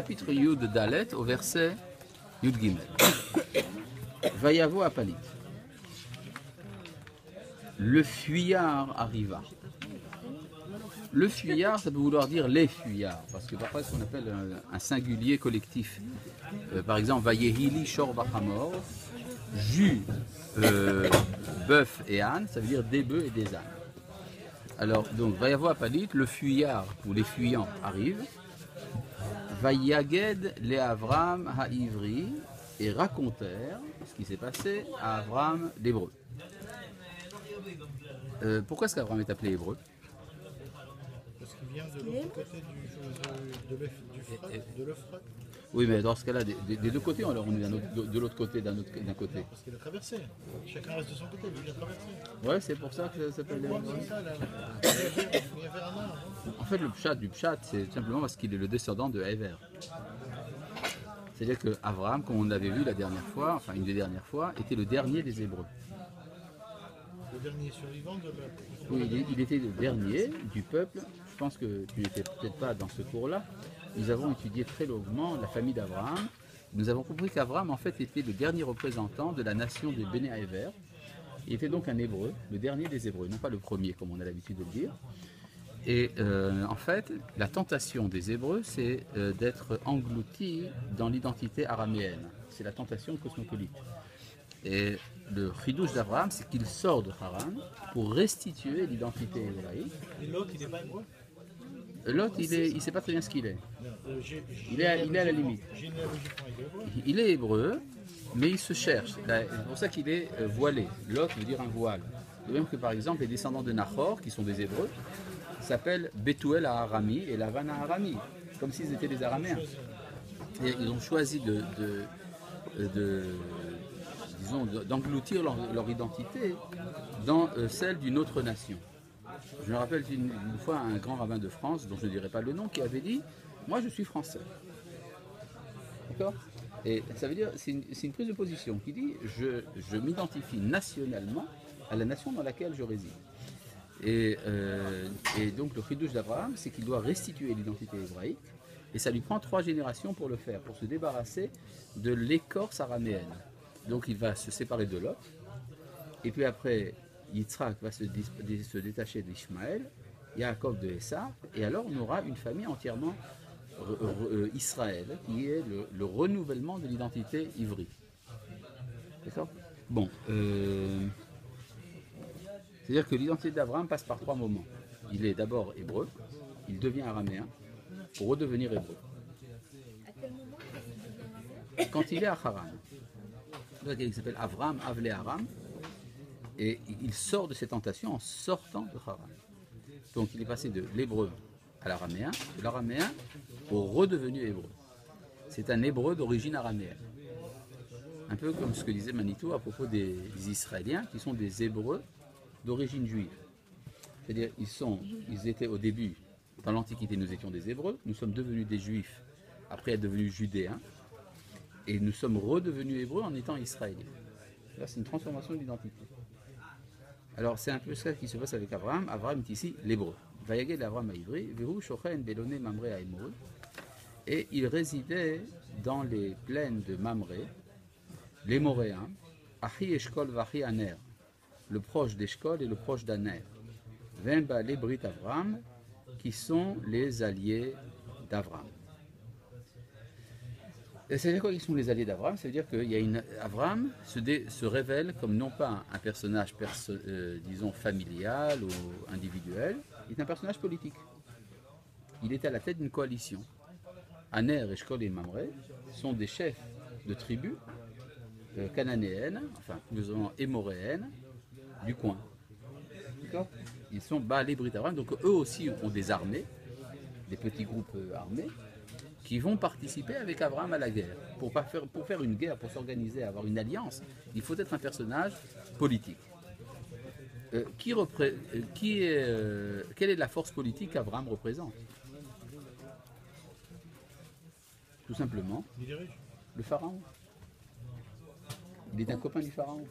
chapitre Yud Dalet au verset Yud Gimel. Vayavo Apalit. Le fuyard arriva. Le fuyard, ça peut vouloir dire les fuyards, parce que parfois, ce qu'on appelle un singulier collectif. Par exemple, Vayehili Shor Bachamor, jus, bœuf et âne, ça veut dire des bœufs et des ânes. Alors, donc, Vayavo Apalit, le fuyard ou les fuyants arrivent. Vayaged les Avram Haïvri, et racontèrent ce qui s'est passé à Avram l'hébreu. Pourquoi est-ce qu'Avram est appelé hébreu? Parce qu'il vient de l'autre côté de l'Euphrate. Oui, mais dans ce cas-là, des deux côtés, alors on est de l'autre côté, d'un côté. Parce qu'il a traversé. Chacun reste de son côté, lui il a traversé. Ouais, c'est pour ça que ça s'appelle hébreu. C'est ça, là. Il y avait un arbre. En fait, le pshat du pshat, c'est simplement parce qu'il est le descendant de Hever. C'est-à-dire que Abraham, comme on l'avait vu la dernière fois, enfin une des dernières fois, était le dernier des Hébreux. Le dernier survivant de la... Oui, il était le dernier du peuple. Je pense que tu n'étais peut-être pas dans ce cours-là. Nous avons étudié très longuement la famille d'Abraham. Nous avons compris qu'Abraham, en fait, était le dernier représentant de la nation des Béné Hever. Il était donc un Hébreu, le dernier des Hébreux, non pas le premier, comme on a l'habitude de le dire. Et en fait, la tentation des Hébreux, c'est d'être engloutis dans l'identité araméenne. C'est la tentation cosmopolite. Et le chidouche d'Abraham, c'est qu'il sort de Haran pour restituer l'identité hébraïque. Et l'autre, il n'est pas hébreu? L'autre, il ne sait pas très bien ce qu'il est. Il est à la limite. Généalogiquement, il est hébreu. Il est hébreu, mais il se cherche. C'est pour ça qu'il est voilé. L'autre veut dire un voile. De même que par exemple, les descendants de Nahor, qui sont des Hébreux, s'appellent Bethuel à Arami et Lavan à Arami, comme s'ils étaient des Araméens. Et ils ont choisi d'engloutir leur identité dans celle d'une autre nation. Je me rappelle une fois un grand rabbin de France, dont je ne dirai pas le nom, qui avait dit « Moi je suis français ». D'accord? Et ça veut dire, c'est une prise de position qui dit « Je m'identifie nationalement à la nation dans laquelle je réside ». Et donc le chidouche d'Abraham, c'est qu'il doit restituer l'identité hébraïque, et ça lui prend 3 générations pour le faire, pour se débarrasser de l'écorce araméenne. Donc il va se séparer de Lot, et puis après Yitzhak va se détacher d'Ishmaël, Yaakov de Esav, et alors on aura une famille entièrement Israël, qui est le renouvellement de l'identité ivrie. D'accord? Bon. C'est-à-dire que l'identité d'Abraham passe par 3 moments. Il est d'abord hébreu, il devient araméen, pour redevenir hébreu. À quel moment Quand il est à Haran. Il s'appelle Avram, Avle Aram, et il sort de ses tentations en sortant de Haran. Donc il est passé de l'hébreu à l'araméen, de l'araméen au redevenu hébreu. C'est un hébreu d'origine araméenne. Un peu comme ce que disait Manitou à propos des Israéliens, qui sont des hébreux d'origine juive. C'est-à-dire, ils étaient au début, dans l'Antiquité, nous étions des Hébreux, nous sommes devenus des Juifs, après être devenus Judéens, et nous sommes redevenus Hébreux en étant Israéliens. Là, c'est une transformation d'identité. Alors, c'est un peu ça qui se passe avec Abraham. Abraham est ici l'Hébreu. Vayaged l'Abraham à Ivri, Vehu Shochen Belone Mamré à Émod. Et il résidait dans les plaines de Mamré, les Moréens, Achi Eshkol Vachi Aner, le proche d'Eshkol et le proche d'Aner. Vemba les Brit Avram, qui sont les alliés d'Avram. Et ça veut dire quoi, ils sont les alliés d'Avram? Ça veut dire que Avram se révèle comme non pas un personnage, disons, familial ou individuel, il est un personnage politique. Il est à la tête d'une coalition. Aner, Eshkol et Mamré sont des chefs de tribus cananéennes, enfin, plus ou moins émoréennes, du coin. D'accord? Ils sont Baalé Brit Avram, donc eux aussi ont des armées, des petits groupes armés, qui vont participer avec Abraham à la guerre. Pour faire une guerre, pour s'organiser, avoir une alliance, il faut être un personnage politique. Quelle est la force politique qu'Abraham représente? Tout simplement, le pharaon. Il est un copain du pharaon,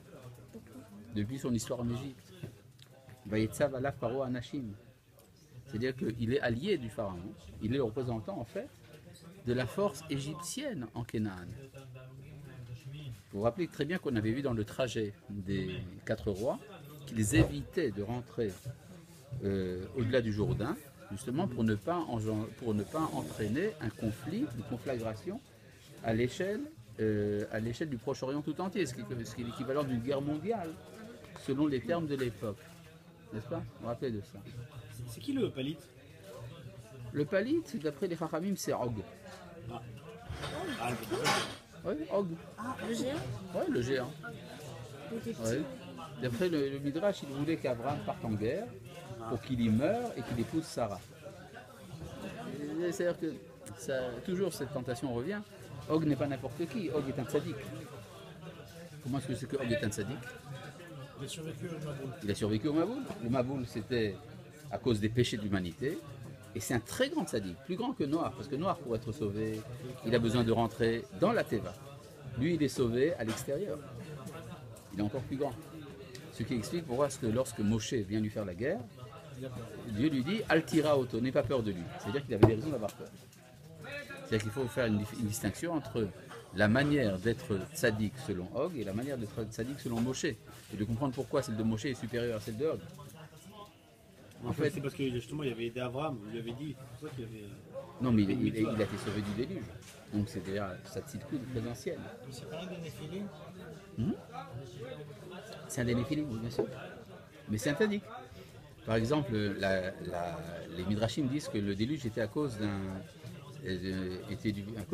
depuis son histoire en Égypte. Vayetzav alaf paro anashim. C'est-à-dire qu'il est allié du pharaon, il est le représentant en fait de la force égyptienne en Canaan. Vous vous rappelez très bien qu'on avait vu dans le trajet des 4 rois qu'ils évitaient de rentrer au-delà du Jourdain, justement pour ne pas entraîner un conflit, une conflagration à l'échelle du Proche-Orient tout entier, ce qui est l'équivalent d'une guerre mondiale, selon les termes de l'époque. N'est-ce pas? Vous vous rappelez de ça? C'est qui le palit? Le palit, d'après les Chachamim, c'est Og. Ah, Oui, Og. Ah, le géant. Oui, le géant. Il était petit. Ouais. D'après le Midrash, il voulait qu'Abraham parte en guerre pour qu'il y meure et qu'il épouse Sarah. C'est-à-dire que toujours cette tentation revient. Og n'est pas n'importe qui, Og est un tzaddik. Comment est-ce que c'est que Og est un tzaddik? Il a survécu au Maboul. Il a survécu au Maboul. Le Maboul, c'était à cause des péchés de l'humanité. Et c'est un très grand tzaddik, plus grand que Noach, parce que Noach, pour être sauvé, il a besoin de rentrer dans la Teva. Lui, il est sauvé à l'extérieur. Il est encore plus grand. Ce qui explique pourquoi lorsque Moshe vient lui faire la guerre, Dieu lui dit « Altira auto », n'aie pas peur de lui. C'est-à-dire qu'il avait des raisons d'avoir peur. C'est-à-dire qu'il faut faire une distinction entre la manière d'être tzaddik selon Og et la manière d'être tzaddik selon Moshe. Et de comprendre pourquoi celle de Moshe est supérieure à celle de Og. En fait, c'est parce que justement, il avait aidé Abraham. Vous lui avez dit, c'est pour ça qu'il avait. Non, mais il a été sauvé du déluge. Donc c'est déjà sa petite coude très ancienne. C'est pas un des Néphilim? C'est un des Néphilim, oui, bien sûr. Mais c'est un tzaddik. Par exemple, les Midrashim disent que le déluge était à cause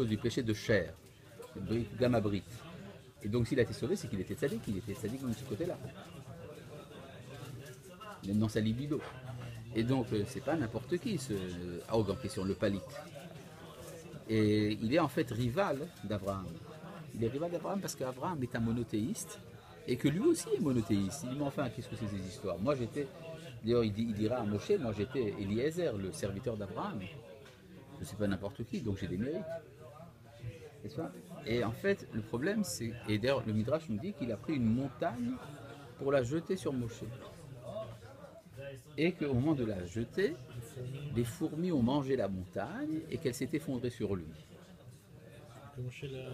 du péché de chair, Gamabrit. Et donc s'il a été sauvé, c'est qu'il était tzaddik de ce côté-là. Même dans sa libido. Et donc c'est pas n'importe qui ce Og en question, le palit. Et il est en fait rival d'Abraham. Il est rival d'Abraham parce qu'Abraham est un monothéiste et que lui aussi est monothéiste. Il dit mais enfin qu'est-ce que c'est ces histoires? Moi j'étais, d'ailleurs il dira à Moshe, moi j'étais Eliezer, le serviteur d'Abraham. Je ne suis pas n'importe qui, donc j'ai des mérites. C'est ça? Et en fait le problème c'est, et d'ailleurs le Midrash nous dit qu'il a pris une montagne pour la jeter sur Moshe. Et qu'au moment de la jeter, les fourmis ont mangé la montagne et qu'elle s'est effondrée sur lui. Moshe l'a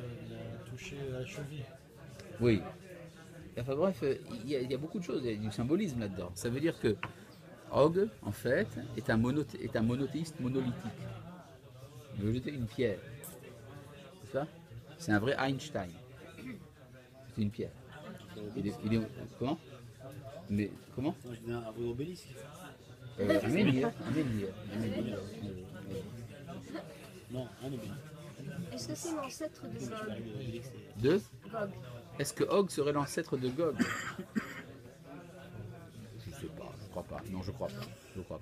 touché à la cheville. Oui. Enfin bref, il y a beaucoup de choses, il y a du symbolisme là-dedans. Ça veut dire que Og, en fait, est un monothéiste monolithique. Il veut jeter une pierre. C'est ça? C'est un vrai Einstein. C'est une pierre. Comment? Mais comment? Un vrai obélisque. Un menhir. Non, un obélisque. Est-ce que c'est l'ancêtre de Gog? De? Gog. Est-ce que Og serait l'ancêtre de Gog? Je ne sais pas, je crois pas. Non, je crois pas.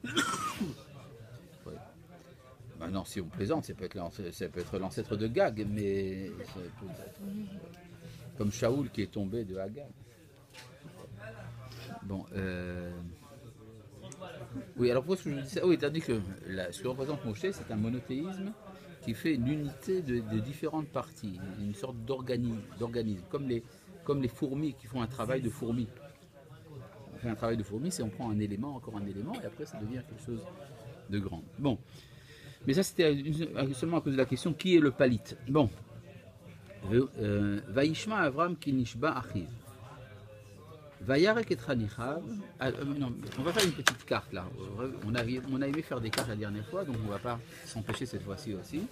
Ouais. Ben non, si on plaisante, ça peut être l'ancêtre de Gag, mais ça peut être comme Shaoul qui est tombé de Agag. Bon, oui, alors pourquoi est-ce que je dis ça? Oui, tandis que ce que représente Moshe, c'est un monothéisme qui fait une unité de différentes parties, une sorte d'organisme, comme les fourmis qui font un travail de fourmi. On fait un travail de fourmi, c'est on prend un élément, encore un élément, et après ça devient quelque chose de grand. Bon, mais ça c'était seulement à cause de la question qui est le palit. Bon, Vaishma Avram Kinishba Achiv. Vayarek et Tranichav. Non, on va faire une petite carte là. On a aimé faire des cartes la dernière fois, donc on ne va pas s'empêcher cette fois-ci aussi.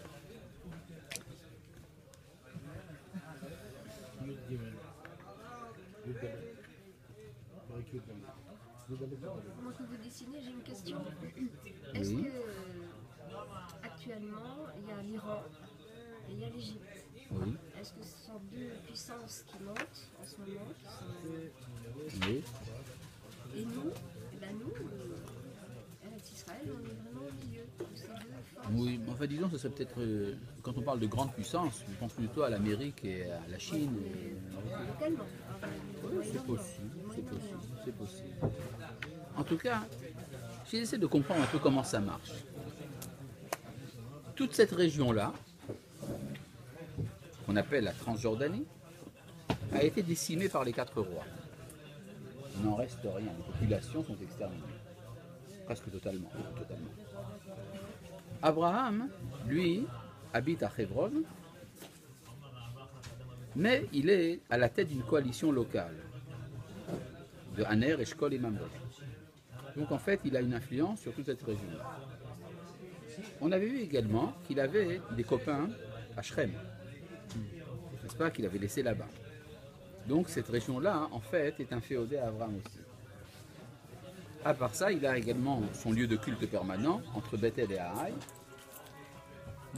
Pendant que vous dessinez, j'ai une question. Est-ce que actuellement il y a l'Iran et il y a l'Égypte? Oui. Est-ce que ce sont deux puissances qui montent en ce moment Oui. Et nous, Eretz Israël, on est vraiment au milieu de ces deux forces. Oui, enfin disons, ce serait peut-être, quand on parle de grande puissance, je pense plutôt à l'Amérique et à la Chine. Localement. C'est possible. En tout cas, j'essaie de comprendre un peu comment ça marche. Toute cette région-là, qu'on appelle la Transjordanie, a été décimée par les 4 rois. Il n'en reste rien, les populations sont exterminées. Presque totalement. Abraham, lui, habite à Hebron, mais il est à la tête d'une coalition locale de Aner, Eshkol et Mamre. Donc en fait, il a une influence sur toute cette région-là. On avait vu également qu'il avait des copains à Shrem, n'est-ce pas, qu'il avait laissé là-bas. Donc cette région-là, en fait, est inféodée à Abraham aussi. À part ça, il a également son lieu de culte permanent entre Bethel et Haï.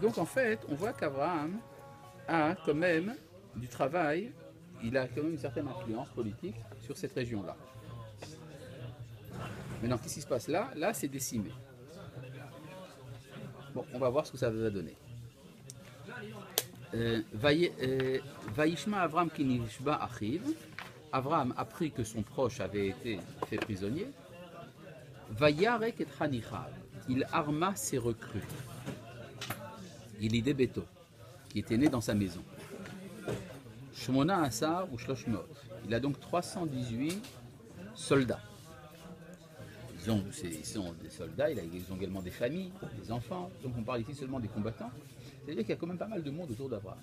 Donc en fait, on voit qu'Abraham a quand même du travail, il a quand même une certaine influence politique sur cette région-là. Maintenant, qu'est-ce qui se passe là? Là, c'est décimé. Bon, on va voir ce que ça va donner. Vaishma Avram kinishba achiv. Avram apprit que son proche avait été fait prisonnier. Vayarek et Hanichav. Il arma ses recrues. Il y Beto, qui était né dans sa maison. Shmona Asar ou Shloshmot. Il a donc 318 soldats. Ils sont des soldats, ils ont également des familles, des enfants. Donc on parle ici seulement des combattants. C'est-à-dire qu'il y a quand même pas mal de monde autour d'Abraham.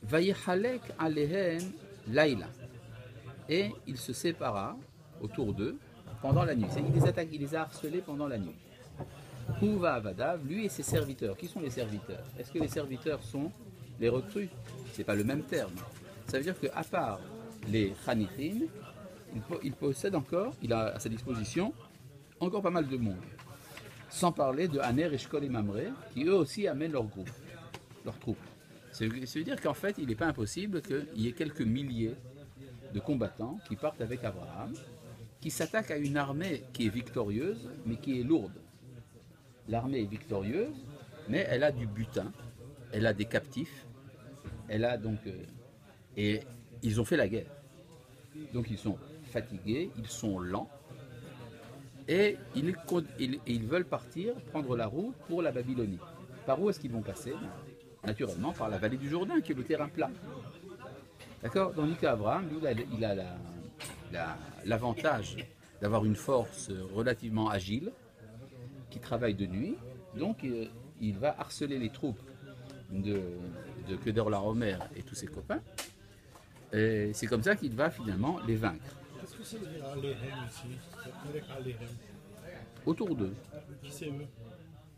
Vayechalek alehem laïla. Et il se sépara autour d'eux pendant la nuit. Il les a harcelés pendant la nuit. Huva Avadav, lui et ses serviteurs. Qui sont les serviteurs? Est-ce que les serviteurs sont les recrues? C'est pas le même terme. Ça veut dire qu'à part les Chanichim, il possède encore, il a à sa disposition encore pas mal de monde. Sans parler de Aner, Eshkol et Mamre, qui eux aussi amènent leur groupe, leurs troupes. Ça veut dire qu'en fait, il n'est pas impossible qu'il y ait quelques milliers de combattants qui partent avec Abraham, qui s'attaquent à une armée qui est victorieuse, mais qui est lourde. L'armée est victorieuse, mais elle a du butin, elle a des captifs, elle a donc... et ils ont fait la guerre. Donc ils sont fatigués, ils sont lents, et ils veulent partir, prendre la route pour la Babylonie. Par où est-ce qu'ils vont passer? Naturellement par la vallée du Jourdain, qui est le terrain plat. D'accord? Tandis qu'Abraham, lui, il a l'avantage d'avoir une force relativement agile, qui travaille de nuit, donc il va harceler les troupes de Kedorlaomer et tous ses copains, et c'est comme ça qu'il va finalement les vaincre. Qu'est-ce que c'est dire Aléhem ici? Avec Aléhem. Autour d'eux. Qui c'est eux?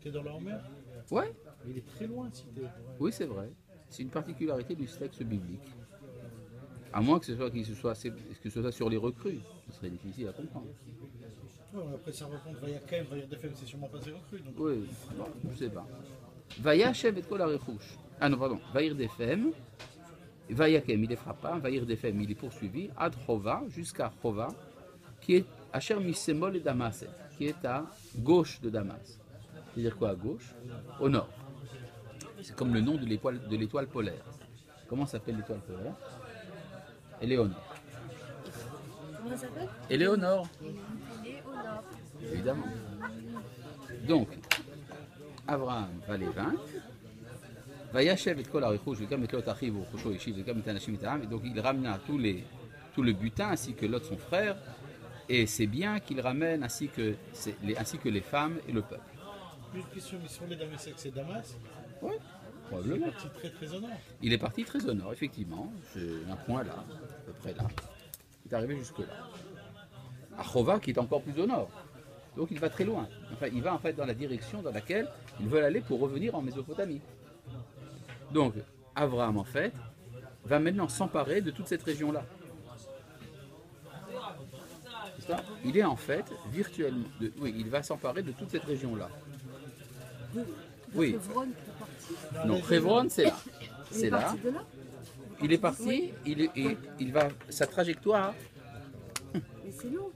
T'es dans leur mer? Ouais, Il est très loin si t'es. oui c'est vrai. C'est une particularité du texte biblique. À moins que ce soit sur les recrues, ce serait difficile à comprendre. Ouais, après ça raconte Vayakem, Vayardefem, c'est sûrement pas ses recrues. Donc... Oui, bon, je sais pas. Vayachev et kol harechouch. Ah non, pardon. Vayirdefem. Vayakem, il les frappa. Vayirdefem, il est poursuivi. Ad Chova, jusqu'à Chova, qui est à Asher Misemol et Damas, qui est à gauche de Damas. C'est-à-dire quoi à gauche? Au nord. C'est comme le nom de l'étoile polaire. Comment s'appelle l'étoile polaire? Éléonore. Comment ça s'appelle? Éléonore, Il est au nord. évidemment. Donc, Abraham va les vaincre. Vayachev et kol harechouch, vekam et lot achiv u'chusho ishiv, vekam et anashim et ha'am. Et donc il ramena tout le butin ainsi que Lot son frère, et c'est bien qu'il ramène ainsi que les femmes et le peuple. Une question, mais sur les Damasek, c'est Damas? Oui, Il est probablement. parti très très au nord. Il est parti très au nord, effectivement. C'est un point là, à peu près là. Il est arrivé jusque là. À Chova, qui est encore plus au nord. Donc il va très loin. Enfin, il va en fait dans la direction dans laquelle ils veulent aller pour revenir en Mésopotamie. Donc, Abraham, en fait, va maintenant s'emparer de toute cette région-là. C'est ça? Il est en fait virtuellement... oui, il va s'emparer de toute cette région-là. Oui. Hebron qui est parti. Non, Hebron, c'est là. Il C'est est là. parti de là. Il est parti, il va... Sa trajectoire, Mais c'est long.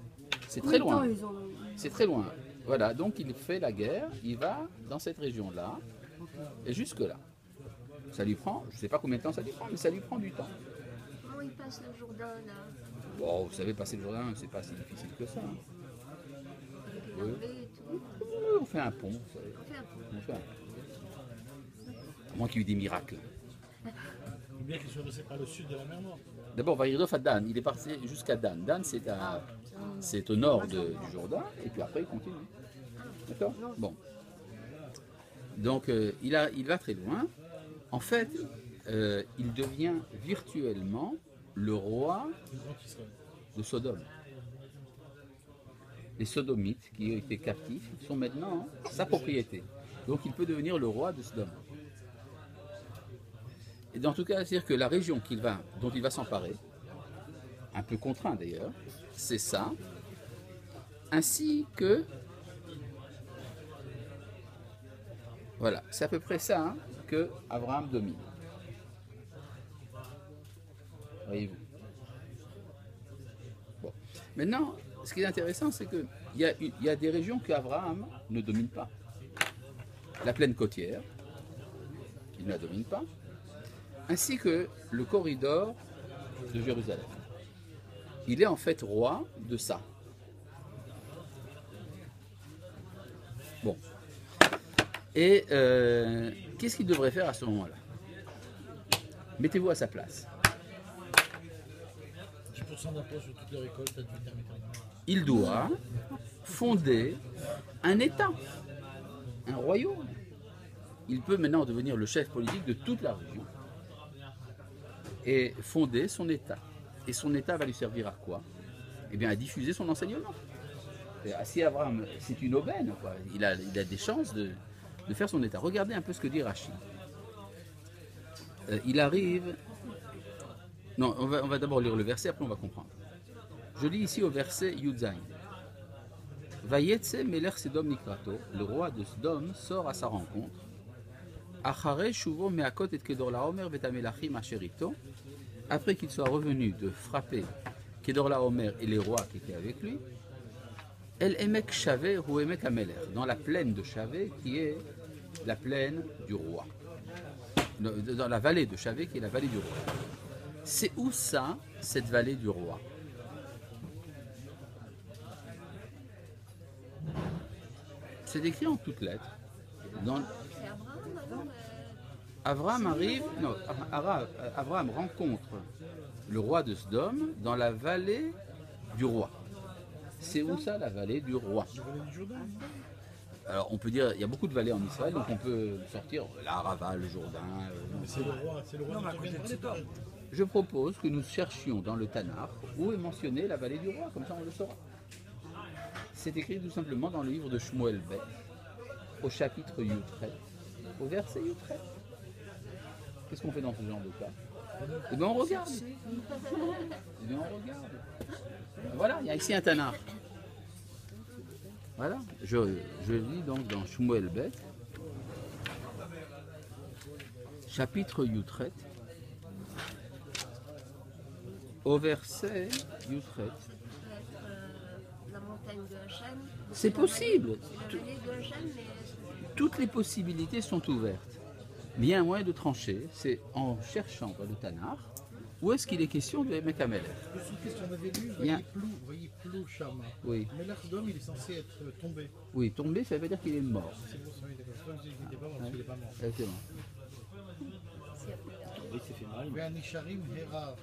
c'est Combien très de temps loin. ils ont... C'est très loin. Voilà, donc il fait la guerre, il va dans cette région-là, et jusque-là. Ça lui prend, je ne sais pas combien de temps ça lui prend, mais ça lui prend du temps. Comment il passe le Jourdain là? Bon, vous savez, passer le Jourdain, c'est pas si difficile que ça. Hein. Avec les navets et tout. Oui, on fait un pont, vous savez. On fait un peu. On fait un pont. À moins qu'il y ait eu des miracles. Ou bien qu'il soit passé par le sud de la mer Noire. D'abord, Vaïrdof à Dan, il est parti jusqu'à Dan. Dan, c'est au nord du Jourdain, et puis après, il continue. D'accord? Bon. Donc il va très loin. En fait, il devient virtuellement le roi de Sodome. Les Sodomites qui ont été captifs sont maintenant sa propriété. Donc il peut devenir le roi de Sodome. Et dans tout cas, c'est-à-dire que la région dont il va s'emparer, un peu contraint d'ailleurs, c'est ça, ainsi que... Voilà, c'est à peu près ça hein, que Abraham domine. Voyez-vous. Bon. Maintenant, ce qui est intéressant, c'est qu'il y a des régions qu'Abraham ne domine pas. La plaine côtière, il ne la domine pas, ainsi que le corridor de Jérusalem. Il est en fait roi de ça. Bon. Et qu'est-ce qu'il devrait faire à ce moment-là? Mettez-vous à sa place. 10% d'impôt sur toutes les récoltes, Il doit fonder un État, un royaume. Il peut maintenant devenir le chef politique de toute la région et fonder son État. Et son État va lui servir à quoi? Eh bien, à diffuser son enseignement. Si Abraham, c'est une aubaine, quoi. Il a des chances de faire son État. Regardez un peu ce que dit Rashi. Il arrive... Non, on va d'abord lire le verset, après on va comprendre. Je lis ici au verset Yudzaïn. Vayetse Melech Sedom Nikrato, le roi de Sodome sort à sa rencontre. Achare Shuvo Meakot et Kedorlaomer Vetamelachim Asherito, après qu'il soit revenu de frapper Kedorlaomer et les rois qui étaient avec lui, El Emek Shavé ou Emek Ameler, dans la plaine de Shavé qui est la plaine du roi. Dans la vallée de Shavé qui est la vallée du roi. C'est où ça, cette vallée du roi? C'est écrit en toutes lettres. Dans... C'est Abraham avant Abraham arrive, non, Abraham rencontre le roi de Sodome dans la vallée du roi. C'est où ça, la vallée du roi? Alors on peut dire, il y a beaucoup de vallées en Israël, donc on peut sortir l'Arava, le Jourdain. C'est le roi de Sodome. Je propose que nous cherchions dans le Tanakh où est mentionnée la vallée du roi, comme ça on le saura. C'est écrit tout simplement dans le livre de Shmuel Beth, au chapitre Yutret, au verset Yutret. Qu'est-ce qu'on fait dans ce genre de cas? Eh bien on regarde. Eh bien on regarde. Voilà, il y a ici un Tanakh. Voilà, je lis donc dans Shmuel Beth, chapitre Yutret, au verset Yutret. la montagne de Hachem. C'est possible. C'est la vallée de Hachem, mais Toutes les possibilités sont ouvertes. Mais il y a un moyen de trancher, c'est en cherchant dans le Tanakh où est-ce qu'il est question de Emek Ameler. Qu'est-ce qu'on avait lu? Voyez Plou Shama. Oui. Mais l'Ardom, il est censé être tombé. Oui, tomber, ça veut dire qu'il est mort. C'est pour ça qu'il n'était pas mort, parce qu'il n'est pas mort. Exactement. Il s'est fait mal. Il y a un Isharim, Hera,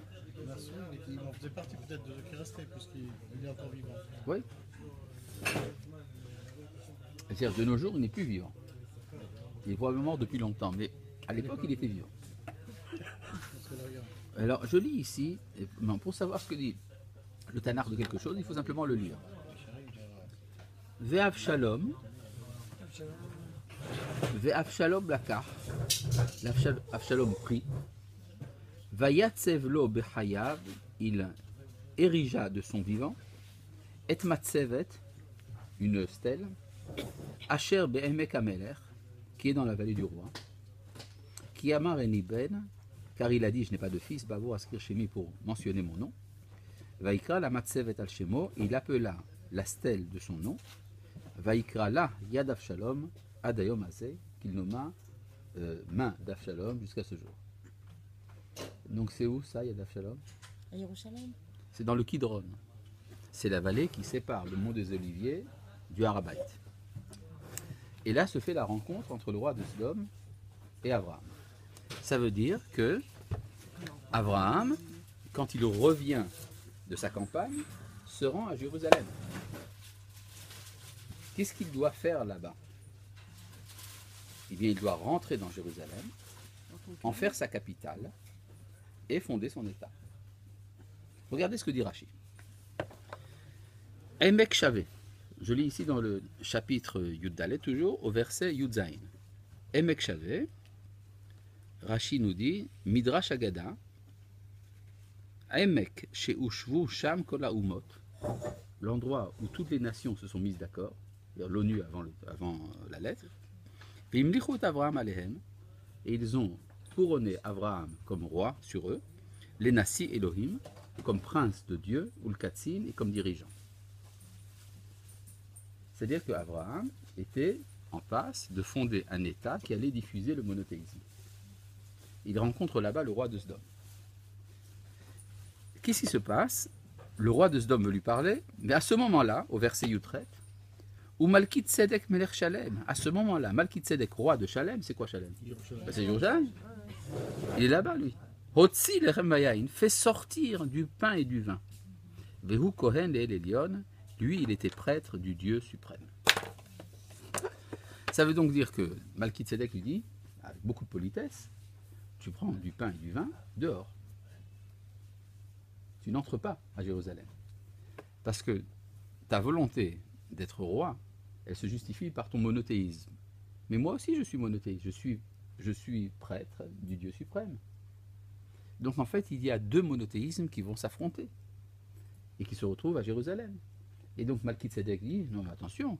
Nassour, il en faisait partie peut-être de ceux qui restaient, puisqu'il est encore vivant. Oui. C'est-à-dire de nos jours, il n'est plus vivant. Il est probablement mort depuis longtemps, mais à l'époque, il était vivant. Alors, je lis ici, pour savoir ce que dit le Tanakh de quelque chose, il faut simplement le lire. Ve'avshalom, Ve'avshalom lakach, Avshalom prit, Vayatsev lo bechayav, il érigea de son vivant, et matsevet, une stèle, Asher be'emek ameler, qui est dans la vallée du roi, qui amar eni ben, car il a dit, je n'ai pas de fils, Bavo Askir Shemi pour mentionner mon nom. Vaikra la Matsevet al Shemo, il appela la stèle de son nom. Vaikra la Yad Avshalom, Adayom Azeh, qu'il nomma main d'Avshalom jusqu'à ce jour. Donc c'est où ça, Yad Avshalom? À Yerushalayim. C'est dans le Kidron. C'est la vallée qui sépare le mont des Oliviers du Harabait. Et là se fait la rencontre entre le roi de Sodome et Abraham. Ça veut dire que Abraham, quand il revient de sa campagne, se rend à Jérusalem. Qu'est-ce qu'il doit faire là-bas? eh bien, il doit rentrer dans Jérusalem, en faire sa capitale et fonder son État. Regardez ce que dit Rashi. Emek Shavé. Je lis ici dans le chapitre Yud Dalet, toujours, au verset Yud Zayin. Emek Shavé, Rashi nous dit, Midrash Agada, Emek Sheushvu Sham Kol Haumot, l'endroit où toutes les nations se sont mises d'accord, l'ONU avant la lettre, Vimlichut Avraham Alehem, et ils ont couronné Avraham comme roi sur eux, les Nasi Elohim, comme prince de Dieu, ou le Katsin, et comme dirigeant. C'est-à-dire qu'Abraham était en passe de fonder un État qui allait diffuser le monothéisme. Il rencontre là-bas le roi de Sdom. Qu'est-ce qui se passe? Le roi de Sdom veut lui parler, mais à ce moment-là, au verset Yutret, où Malkit Tzedek Melech Shalem, à ce moment-là, Malkit Tzedek, roi de Shalem, c'est quoi Shalem? C'est Jérusalem. Il est là-bas, lui. Hotzi lechem vayayin, fait sortir du pain et du vin. Vehu Kohen el Elyon, lui, il était prêtre du Dieu suprême. Ça veut donc dire que Malkit Tzedek lui dit, avec beaucoup de politesse, tu prends du pain et du vin dehors. Tu n'entres pas à Jérusalem. Parce que ta volonté d'être roi, elle se justifie par ton monothéisme. Mais moi aussi, je suis monothéiste. Je suis prêtre du Dieu suprême. Donc en fait, il y a deux monothéismes qui vont s'affronter et qui se retrouvent à Jérusalem. Et donc Malkit Tzedek dit, non mais attention,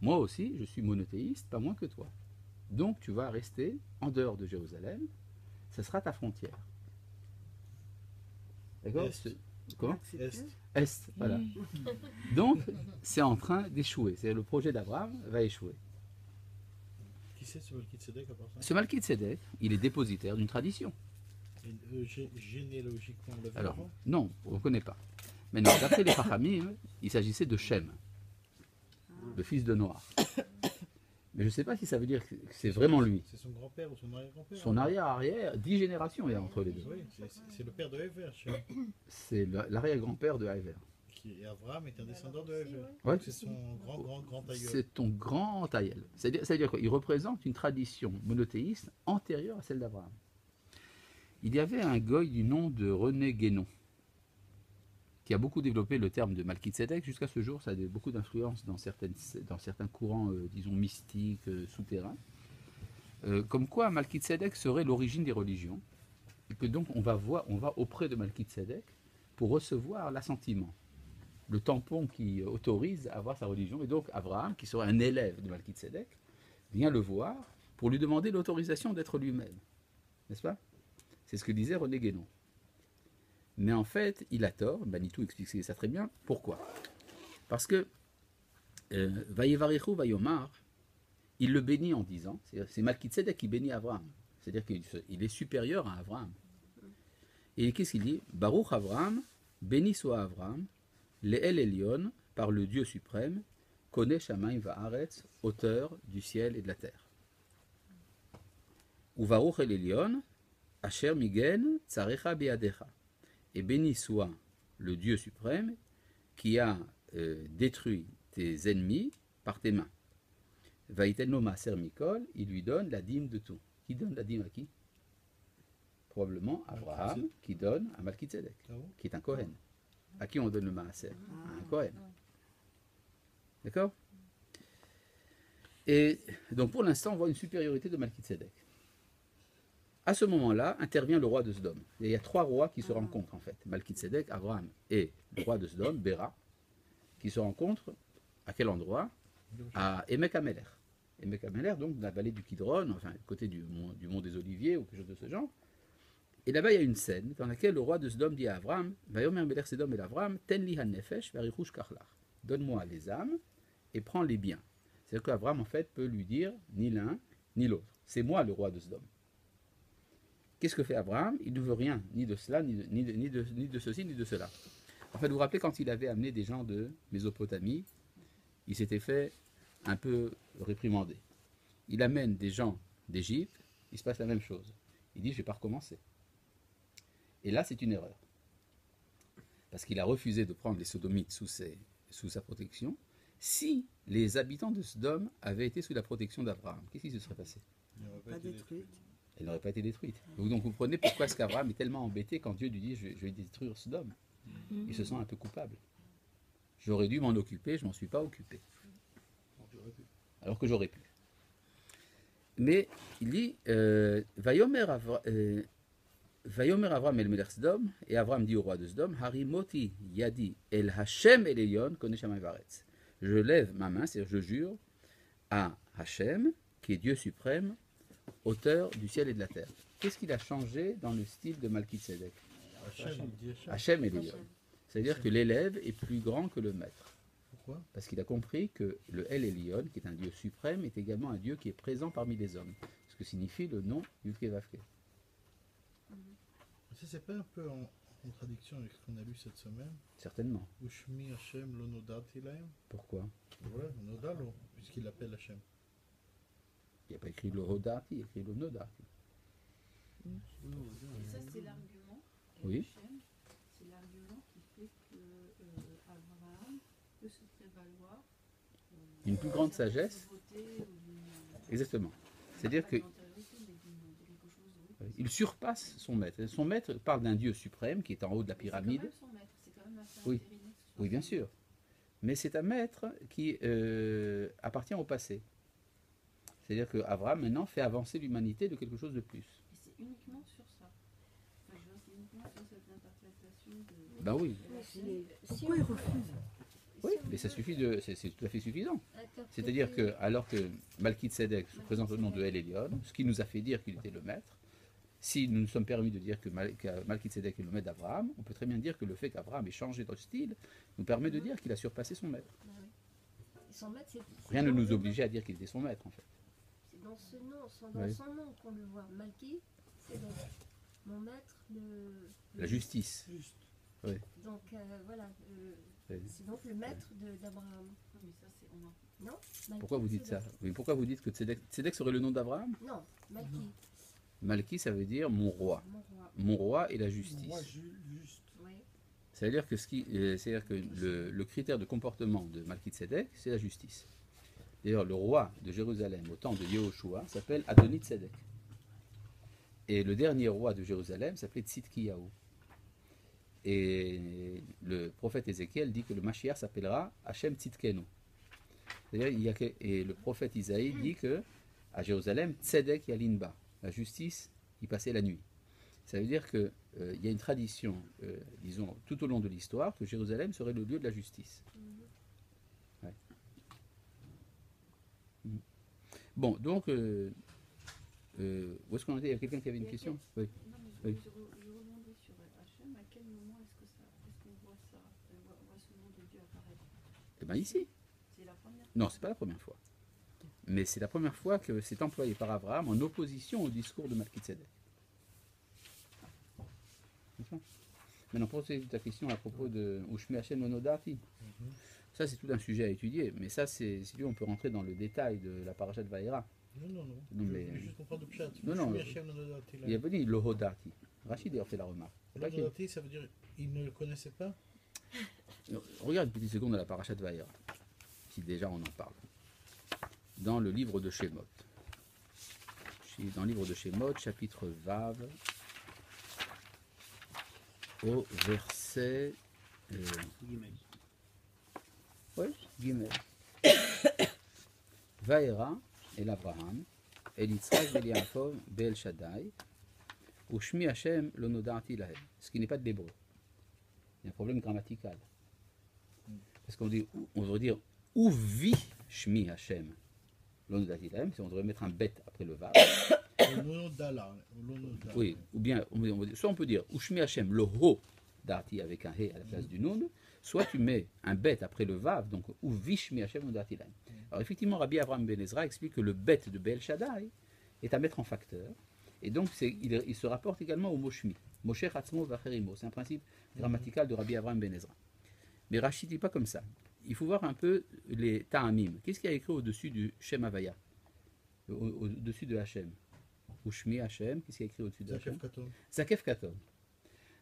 moi aussi je suis monothéiste, pas moins que toi. Donc tu vas rester en dehors de Jérusalem, ce sera ta frontière. D'accord? Comment? Est, voilà. Donc c'est en train d'échouer, c'est le projet d'Abraham va échouer. Qui c'est ce Malkit Tzedek à part ça? Ce Malkit Tzedek, il est dépositaire d'une tradition. Généalogiquement, on l'avait Alors, avant. non, on ne connaît pas. Maintenant, d'après les Chachamim, il s'agissait de Shem, le fils de Noah. Mais je ne sais pas si ça veut dire que c'est vraiment lui. C'est son grand-père ou son arrière-grand-père? Son arrière-arrière, 10 générations il y a entre les deux. Oui, c'est le père de Hever. C'est l'arrière-grand-père de Haver. Et Abraham est un descendant de Hever. Ouais. C'est son grand aïeul. C'est ton grand aïeul. C'est-à-dire qu'il représente une tradition monothéiste antérieure à celle d'Abraham. Il y avait un goy du nom de René Guénon, qui a beaucoup développé le terme de Malkit Tzedek. Jusqu'à ce jour, ça a beaucoup d'influence dans certains courants, disons, mystiques, souterrains. Comme quoi Malkit Tzedek serait l'origine des religions. Et que donc on va auprès de Malkit Tzedek pour recevoir l'assentiment, le tampon qui autorise à avoir sa religion. Et donc Abraham, qui serait un élève de Malkit Tzedek, vient le voir pour lui demander l'autorisation d'être lui-même. N'est-ce pas? C'est ce que disait René Guénon. Mais en fait, il a tort. Manitou explique ça très bien. Pourquoi? Parce que Vayevarichu Vayomar, il le bénit en disant, c'est Malkit Tzedek qui bénit Abraham. C'est-à-dire qu'il est supérieur à Abraham. Et qu'est-ce qu'il dit? Baruch Abraham, béni soit Abraham, Le'el Elyon, par le Dieu suprême, Koneh Shamayim Va'aretz, auteur du ciel et de la terre. Ou Baruch El Elyon, Asher Migen Tzarecha Beadecha. Et béni soit le Dieu suprême qui a détruit tes ennemis par tes mains. Vaïtenno Maaser Mikol, il lui donne la dîme de tout. Qui donne la dîme à qui? Probablement Abraham, qui donne à Malkit Tzedek, qui est un Kohen. À qui on donne le Maaser? À un Kohen. D'accord? Et donc pour l'instant, on voit une supériorité de Malkit Tzedek. À ce moment-là, intervient le roi de Sdom. Et il y a trois rois qui se rencontrent en fait. Malkit Tzedek, Abraham et le roi de Sdom, Béra, qui se rencontrent à quel endroit? À Emek Ameler. Emek Ameler, donc dans la vallée du Kidron, enfin côté du mont des Oliviers ou quelque chose de ce genre. Et là-bas, il y a une scène dans laquelle le roi de Sdom dit à Abraham, Vayomer Melech Sodom et Abraham, Ten li hanefesh varichush karlach. Donne-moi les âmes et prends les biens. C'est-à-dire qu'Abraham en fait peut lui dire ni l'un ni l'autre. C'est moi le roi de Sdom. Qu'est-ce que fait Abraham? Il ne veut rien, ni de cela, ni de ceci, ni de cela. En fait, vous vous rappelez quand il avait amené des gens de Mésopotamie, il s'était fait un peu réprimander. Il amène des gens d'Égypte, il se passe la même chose. Il dit, je ne vais pas recommencer. Et là, c'est une erreur. Parce qu'il a refusé de prendre les Sodomites sous sa protection. Si les habitants de Sodome avaient été sous la protection d'Abraham, qu'est-ce qui se serait passé? Il n'aurait Pas détruite. Elle n'aurait pas été détruite. Donc vous comprenez pourquoi est-ce qu'Abraham est tellement embêté quand Dieu lui dit je vais détruire Sodome. Il se sent un peu coupable. J'aurais dû m'en occuper, je m'en suis pas occupé. Alors que j'aurais pu. Mais il dit Vayomer Avram el Melech Sodom, et Avram dit au roi de Sodom Harimoti Yadi el Hashem el Elyon Kone Shamayim Varetz. Je lève ma main, c'est-à-dire je jure à Hashem, qui est Dieu suprême, auteur du ciel et de la terre. Qu'est-ce qu'il a changé dans le style de Malkitzedek? Hachem, il dit Hachem. Hachem et Elyon. C'est-à-dire que l'élève est plus grand que le maître. Pourquoi? Parce qu'il a compris que le El Elyon, qui est un Dieu suprême, est également un Dieu qui est présent parmi les hommes. Ce que signifie le nom Yudke Vavke. Ça, c'est pas un peu en contradiction avec ce qu'on a lu cette semaine? Certainement. Ushmi Hachem lo nodati lahem. Pourquoi? Voilà, nodalo, puisqu'il l'appelle Hachem. Il n'y a pas écrit le Hodati, il y a écrit le Nodati. Et ça, c'est l'argument. Oui. Hachem, c'est l'argument qui fait que Abraham peut se prévaloir Une plus grande sagesse. d'une beauté ou d'une Exactement. C'est-à-dire que antériorité, mais de quelque chose de il surpasse son maître. Son maître parle d'un Dieu suprême qui est en haut de la pyramide. C'est quand même son maître, c'est quand même un Oui. intériné que ce soit Oui, bien son sûr. Mais c'est un maître qui appartient au passé. C'est-à-dire qu'Abraham, maintenant, fait avancer l'humanité de quelque chose de plus. maître. Et c'est uniquement sur ça. Enfin, je veux dire, c'est uniquement sur cette interprétation de. Ben oui, Pourquoi il refuse? oui, mais ça suffit c'est tout à fait suffisant. C'est-à-dire que, alors que Malkitzedek se présente au nom de El Elyon, ce qui nous a fait dire qu'il était le maître, si nous nous sommes permis de dire que Malkitzedek est le maître d'Abraham, on peut très bien dire que le fait qu'Abraham ait changé de style nous permet de dire qu'il a surpassé son maître. Son maître, c'est Rien ne dans nous le obligeait à dire qu'il était son maître, en fait. C'est dans ce nom, dans Oui. son nom qu'on le voit. Malki, c'est donc mon maître de. La justice. Donc voilà, Oui. c'est donc le maître d'Abraham. Non, mais ça, c'est. On en... Non Malki, Pourquoi vous dites c'est ça? Oui, pourquoi vous dites que Tzedek serait le nom d'Abraham? Non, Malki, Malki, ça veut dire mon roi. mon roi. Mon roi et la justice. Moi, juste. Oui. C'est-à-dire que, c'est-à-dire que le critère de comportement de Malkitzedek, c'est la justice. D'ailleurs, le roi de Jérusalem au temps de Yehoshua s'appelle Adoni Tzedek. Et le dernier roi de Jérusalem s'appelait Tzidkiyahu. Et le prophète Ézéchiel dit que le Mashiach s'appellera Hachem Tzidkenu. C'est-à-dire, et le prophète Isaïe dit que à Jérusalem, Tzedek Yalinba, la justice y passait la nuit. Ça veut dire qu'il y a une tradition, disons, tout au long de l'histoire, que Jérusalem serait le lieu de la justice. Ouais. Bon, donc, où est-ce qu'on était? Il y a quelqu'un qui avait une question? Oui. Non, mais Oui. je rebondis sur Hachem. À quel moment est-ce qu'on voit ça? On voit ce nom de Dieu apparaître? Eh bien ici. C'est la première. Non, c'est pas la première fois. Mais c'est la première fois que c'est employé par Abraham en opposition au discours de Malkitzedek. D'accord. Maintenant, pour ta question à propos de Ushmi Hashem Onodati, ça c'est tout un sujet à étudier, mais ça, c'est, si tu veux, on peut rentrer dans le détail de la parasha de Vaïra. Non. Non, Je mais- voulais juste comprendre le pshat. Non, non. Ushmi Hachem lo nodati Il y a lahem. pas dit le Hodati. Rachid d'ailleurs fait la remarque. C'est pas Lo qu'il- nodati, ça veut dire il ne le connaissait pas? Regarde une petite seconde à la parasha de Vaïra, si déjà on en parle. Dans le livre de Shemot. Dans le livre de Shemot, chapitre Vav, au verset. Guillemets. Oui, Gimel. Vaïra, El Abraham, El Yitzhak, El Yaakov, Be'el Shaddai, Ushmi Hashem lo nodati lahem. Ce qui n'est pas de l'hébreu. Il y a un problème grammatical. Parce qu'on dit, on devrait dire Uvi Shmi Hashem lo nodati lahem, si on devrait mettre un bet après le vav. Lo nodala. Lo nodala. Oui, ou bien, soit on peut dire Ushmi Hashem lo ho dati avec un he à la place du nun, soit tu mets un bet après le vav, donc Uvi Shmi Hashem lo nodati lahem. Alors effectivement, Rabbi Avraham Ben Ezra explique que le bet de Be'el Shaddai est à mettre en facteur, et donc il se rapporte également au mot Shmi. Moshe Chatzmo Vacherimo, c'est un principe grammatical de Rabbi Avraham Ben Ezra. Mais Rachid dit pas comme ça. Il faut voir un peu les ta'amim. Qu'est-ce qu'il y a écrit au-dessus du Shem Havaya, au-dessus de Hashem? Ushmi Hashem, qu'est-ce qu'il y a écrit au-dessus de Hashem? Zakef Katon. Zakef Katon.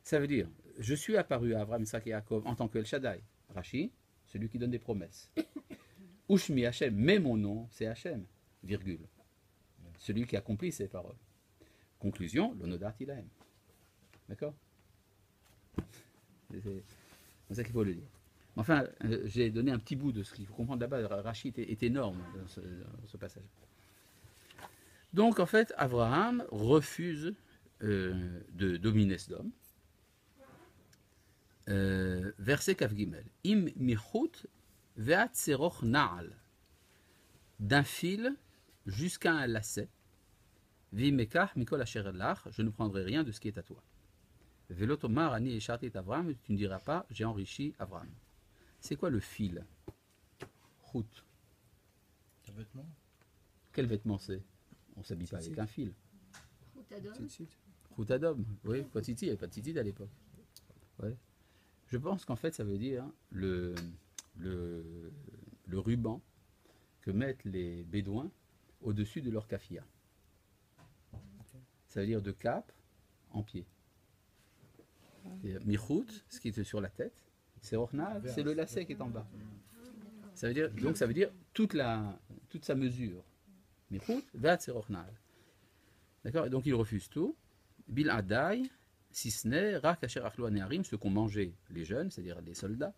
Ça veut dire, je suis apparu à Avraham, Isaac et Yaakov en tant que El Shaddai. Rashi, celui qui donne des promesses. Ushmi Hashem, mais mon nom, c'est Hashem, virgule. celui qui accomplit ces paroles. Conclusion, l'onodat ilahem. D'accord? C'est comme ça qu'il faut le dire. Enfin, j'ai donné un petit bout de ce qu'il faut comprendre là-bas. Rachid est énorme dans ce passage. Donc, en fait, Abraham refuse de dominer Sodome. Verset Kaf Gimel. Im michut ve'at seroch na'al. D'un fil jusqu'à un lacet. Vimekah mikol asher lach. Je ne prendrai rien de ce qui est à toi. Velotomar ani esharti et Abraham. Tu ne diras pas, j'ai enrichi Abraham. C'est quoi le fil? Chut. Un vêtement. Quel vêtement c'est? On ne s'habille pas avec un fil. Routadom. Routadom. Oui, pas de titi, il n'y avait pas de titi à l'époque. Ouais. Je pense qu'en fait, ça veut dire le ruban que mettent les Bédouins au-dessus de leur kafia. Ça veut dire de cap en pied. Michout, ce qui est sur la tête, c'est Ornal, c'est le lacet qui est en bas. Ça veut dire, donc ça veut dire toute sa mesure. Michout, vat c'est Ornal. D'accord? Et donc il refuse tout. Bil Adai, si ce n'est Rak Asher Achlu Aneharim, ceux qu'ont mangé les jeunes, c'est-à-dire les soldats.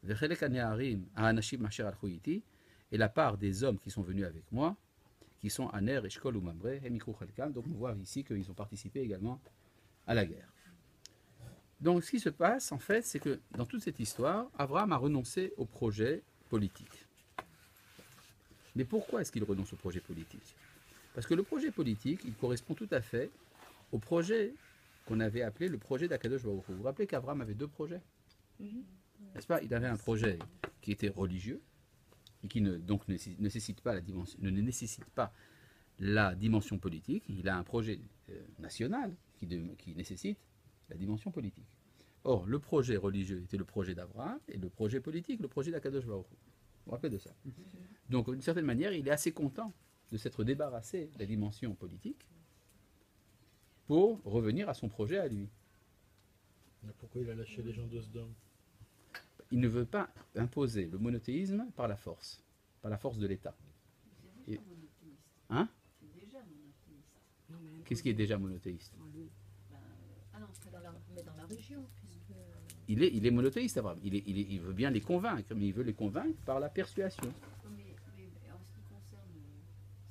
Vechelek Aneharim, Anashim Asher Alchu Iti, et la part des hommes qui sont venus avec moi, qui sont Aner, Eshkol ou Mamre, et Mikru Chalkam. Donc on voit ici qu'ils ont participé également à la guerre. Donc ce qui se passe en fait, c'est que dans toute cette histoire, Abraham a renoncé au projet politique. Mais pourquoi est-ce qu'il renonce au projet politique? Parce que le projet politique, il correspond tout à fait au projet qu'on avait appelé le projet d'Akadosh Baruch Hu. Vous vous rappelez qu'Abraham avait deux projets? N'est-ce pas? Il avait un projet qui était religieux et qui ne nécessite pas la dimension politique. Il a un projet national qui nécessite la dimension politique. Or, le projet religieux était le projet d'Abraham et le projet politique, le projet d'Akadosh Baruch Hu. Vous vous rappelez de ça? Donc, d'une certaine manière, il est assez content de s'être débarrassé de la dimension politique pour revenir à son projet à lui. Mais pourquoi il a lâché les gens de Sodome? Il ne veut pas imposer le monothéisme par la force de l'État. Et- Hein? C'est déjà monothéiste. Qu'est-ce qui est déjà monothéiste? Ah non, c'est mais dans la région, puisque... Il est monothéiste, Abraham. Il veut bien les convaincre, mais il veut les convaincre par la persuasion. Mais en ce qui concerne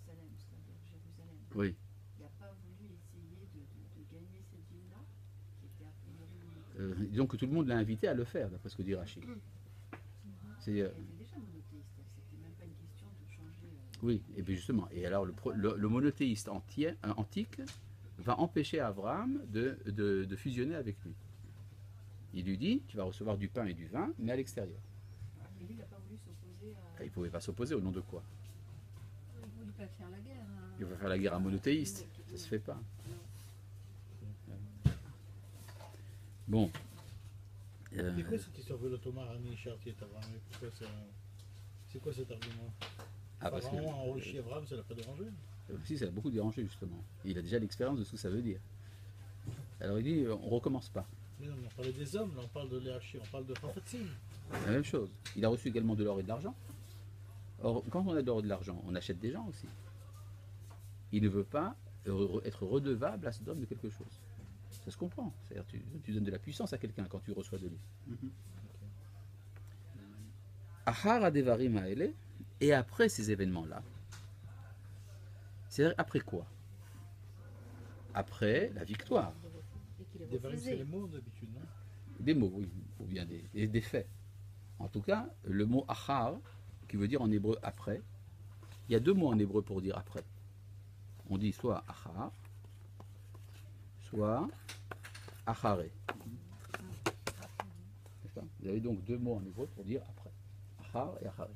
Salem, c'est-à-dire Jérusalem, Oui. il n'a pas voulu essayer de gagner cette ville-là, qui était a priori... Disons que tout le monde l'a invité à le faire, d'après ce que dit Rachid. C'est, Elle était déjà monothéiste, c'était même pas une question de changer... oui, et bien justement. Et alors, le monothéiste antique va empêcher Abraham de fusionner avec lui. Il lui dit, tu vas recevoir du pain et du vin, mais à l'extérieur. Mais lui, il n'a pas voulu s'opposer à... Il ne pouvait pas s'opposer, au nom de quoi? Il ne voulait pas faire la guerre. Il va faire la guerre à monothéiste. Ça ne se fait pas. Bon. C'est quoi cette histoire de l'Otomar Ani Sharti et Abraham? C'est quoi cet argument? Parce que, Apparemment, enrichi Abraham, ça l'a pas dérangé. si, ça l'a beaucoup dérangé, justement. Il a déjà l'expérience de ce que ça veut dire. Alors il dit, on recommence pas. Mais non, mais on parlait des hommes, là on parle de Léachi, on parle de Rafatsim. La même chose. Il a reçu également de l'or et de l'argent. Or, quand on a de l'or et de l'argent, on achète des gens aussi. Il ne veut pas être redevable à Sodome de quelque chose. Ça se comprend. C'est-à-dire tu donnes de la puissance à quelqu'un quand tu reçois de lui. Ahar adevarim haele, et après ces événements-là, c'est-à-dire après quoi? Après la victoire. Et qu'il est Des varim, c'est refusé. les mots d'habitude, non? Des mots, oui, ou bien des faits. En tout cas, le mot achar, qui veut dire en hébreu après, il y a deux mots en hébreu pour dire après. On dit soit achar, soit acharé. N'est-ce pas? Vous avez donc deux mots en hébreu pour dire après. Achar et acharé.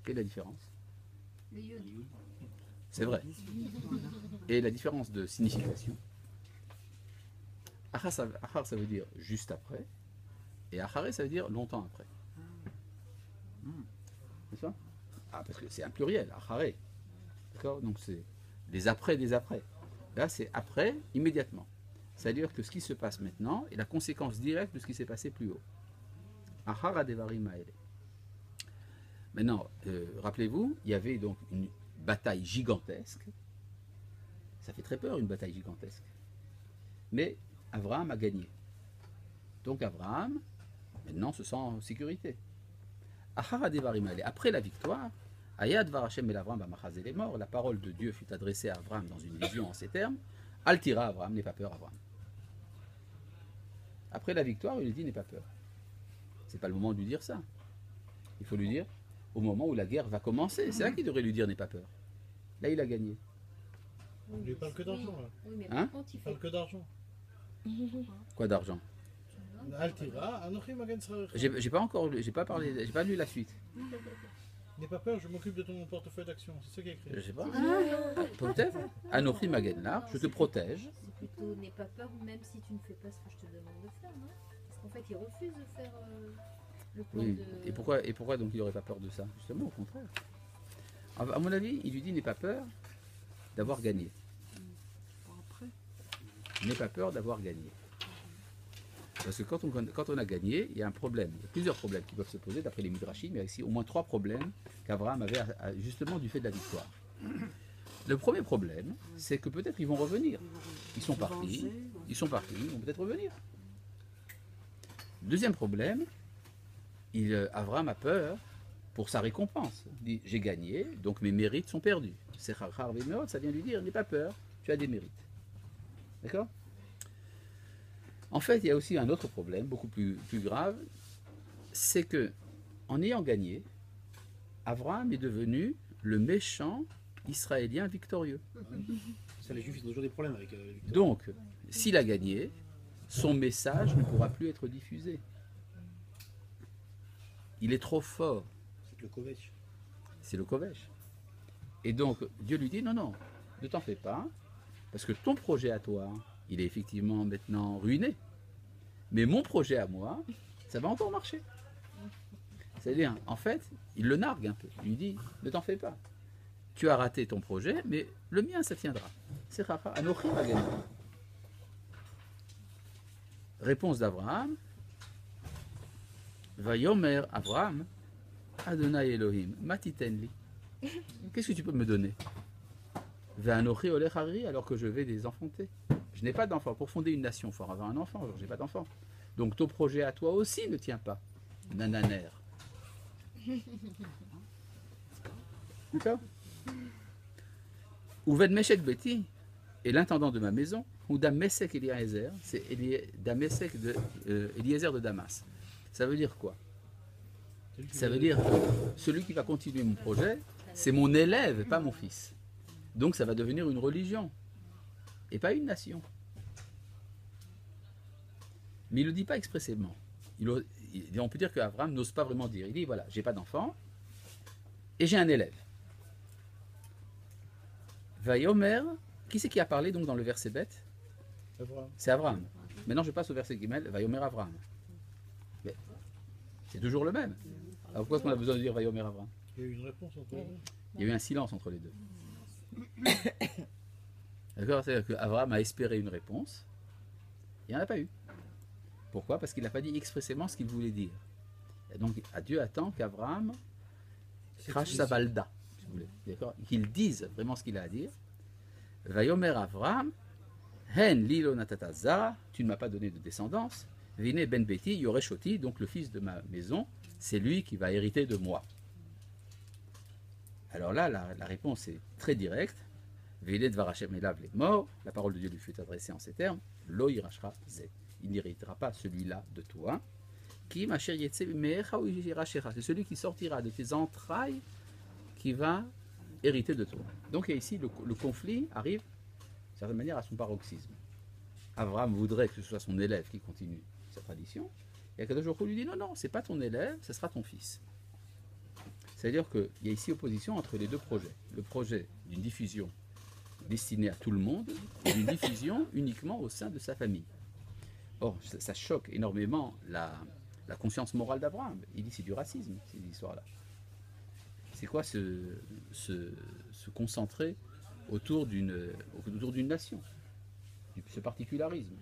Quelle est la différence? Le yod. C'est vrai. Et la différence de signification. Achar, ça veut dire juste après, et acharé, ça veut dire longtemps après. N'est-ce pas? Ah, parce que c'est un pluriel, acharé. D'accord? Donc c'est des après des après. Là, c'est après, immédiatement. C'est-à-dire que ce qui se passe maintenant est la conséquence directe de ce qui s'est passé plus haut. Achar adevarim haele. Maintenant, rappelez-vous, il y avait donc une bataille gigantesque Ça fait très peur, une bataille gigantesque. Mais Abraham a gagné. Donc Abraham, maintenant, se sent en sécurité. Après la victoire, Ayad Varachem el Avram Bamachaz est mort. La parole de Dieu fut adressée à Abraham dans une vision en ces termes. Altira Abraham, n'aie pas peur Abraham. Après la victoire, il lui dit n'aie pas peur. C'est pas le moment de lui dire ça. Il faut lui dire au moment où la guerre va commencer. C'est là qu'il devrait lui dire n'aie pas peur. Là, il a gagné. Il ne parle que d'argent là. Oui, mais Hein par contre, il Il faut. parle que d'argent. Quoi d'argent? Altira, Anochi Magen Srach. J'ai pas encore lu, j'ai pas lu la suite. N'aie pas peur, je m'occupe de ton portefeuille d'action. C'est ça qui est écrit. Je sais pas. Peut-être. Anochi Magenlar, je te protège. C'est plutôt n'aie pas peur, même si tu ne fais pas ce que je te demande de faire, non? Parce qu'en fait, il refuse de faire le plan Oui. de. Et pourquoi donc il n'aurait pas peur de ça? Justement, au contraire. À mon avis, il lui dit n'aie pas peur d'avoir gagné. N'aie pas peur d'avoir gagné. Parce que quand on a gagné, il y a un problème. Il y a plusieurs problèmes qui peuvent se poser d'après les Midrashim, mais ici au moins 3 problèmes qu'Abraham avait justement du fait de la victoire. Le premier problème, c'est que peut-être ils vont revenir. Ils sont partis, ils vont peut-être revenir. Deuxième problème, Abraham a peur pour sa récompense. Il dit j'ai gagné, donc mes mérites sont perdus. C'est Chachar Vemeot, ça vient lui dire n'aie pas peur, tu as des mérites. D'accord? En fait, il y a aussi un autre problème, beaucoup plus grave, c'est que, en ayant gagné, Abraham est devenu le méchant israélien victorieux. Ça, les juifs, ils ont toujours des problèmes avec Victor. Donc, s'il a gagné, son message ne pourra plus être diffusé. Il est trop fort. C'est le Kovetch. C'est le Kovesh. Et donc, Dieu lui dit, non, ne t'en fais pas, parce que ton projet à toi, il est effectivement maintenant ruiné. Mais mon projet à moi, ça va encore marcher. C'est-à-dire, en fait, il le nargue un peu. Il lui dit, ne t'en fais pas. Tu as raté ton projet, mais le mien, ça tiendra. C'est Rafa, Anochi va gagner. Réponse d'Abraham. Vayomer Abraham, Adonai Elohim, matitenli. Qu'est-ce que tu peux me donner? Ve'anochi olech hariri, alors que je vais les enfanter. Je n'ai pas d'enfant. Pour fonder une nation, il faut avoir un enfant. Alors, je n'ai pas d'enfant. Donc ton projet à toi aussi ne tient pas. Nananer. D'accord? Ouved Meshek Beti est l'intendant de ma maison. Ou Damesek Eliezer, c'est Damesek de Eliezer de Damas. Ça veut dire quoi? Ça veut dire que celui qui va continuer mon projet, c'est mon élève, pas mon fils. Donc ça va devenir une religion et pas une nation. Mais il ne le dit pas expressément. On peut dire qu'Abraham n'ose pas vraiment dire. Il dit voilà, j'ai pas d'enfant et j'ai un élève. Vayomer, qui c'est qui a parlé donc dans le verset bête? C'est Abraham. Maintenant je passe au verset Gimel, Vayomer Abraham. Mais c'est toujours le même. Alors pourquoi est-ce qu'on a besoin de dire Vayomer Abraham? Il y a eu une réponse entre les deux. Il y a eu un silence entre les deux. D'accord? C'est-à-dire qu'Abraham a espéré une réponse, il n'y en a pas eu. Pourquoi? Parce qu'il n'a pas dit expressément ce qu'il voulait dire. Et donc Dieu attend qu'Abraham crache sa balda, si vous voulez. D'accord? Qu'il dise vraiment ce qu'il a à dire. Vayomer Abraham, Hen lilo natata zara, tu ne m'as pas donné de descendance. Vine ben beti yoreshoti, donc le fils de ma maison, c'est lui qui va hériter de moi. Alors là, la réponse est très directe. Vile dvarachem elav les morts. La parole de Dieu lui fut adressée en ces termes. Lo irachra zet. Il n'héritera pas celui-là de toi. Qui masher yetse mecha ou irachera. C'est celui qui sortira de tes entrailles qui va hériter de toi. Donc ici, le conflit arrive, d'une certaine manière, à son paroxysme. Abraham voudrait que ce soit son élève qui continue sa tradition. Et Akadosh Baruch Hu lui dit non, c'est pas ton élève, ce sera ton fils. C'est-à-dire qu'il y a ici opposition entre les deux projets. Le projet d'une diffusion destinée à tout le monde et d'une diffusion uniquement au sein de sa famille. Or, ça choque énormément la conscience morale d'Abraham. Il dit c'est du racisme, ces histoires-là. C'est quoi se concentrer autour d'une nation, ce particularisme?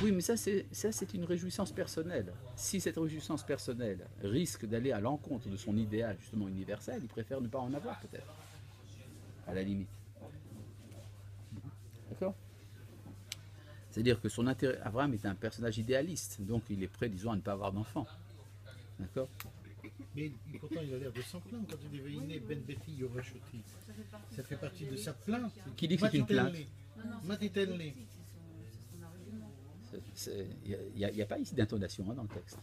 Oui, mais ça c'est une réjouissance personnelle. Si cette réjouissance personnelle risque d'aller à l'encontre de son idéal justement universel, il préfère ne pas en avoir peut-être, à la limite. D'accord? C'est-à-dire que son intérêt, Abraham est un personnage idéaliste, donc il est prêt, disons, à ne pas avoir d'enfant. D'accord? Mais pourtant, il a l'air de s'en plaindre quand il dit Veine ben beti yoreshoti. Ça fait partie de sa plainte. Qui dit que c'est une plainte? Matitenli. Il n'y a pas ici d'intonation dans le texte.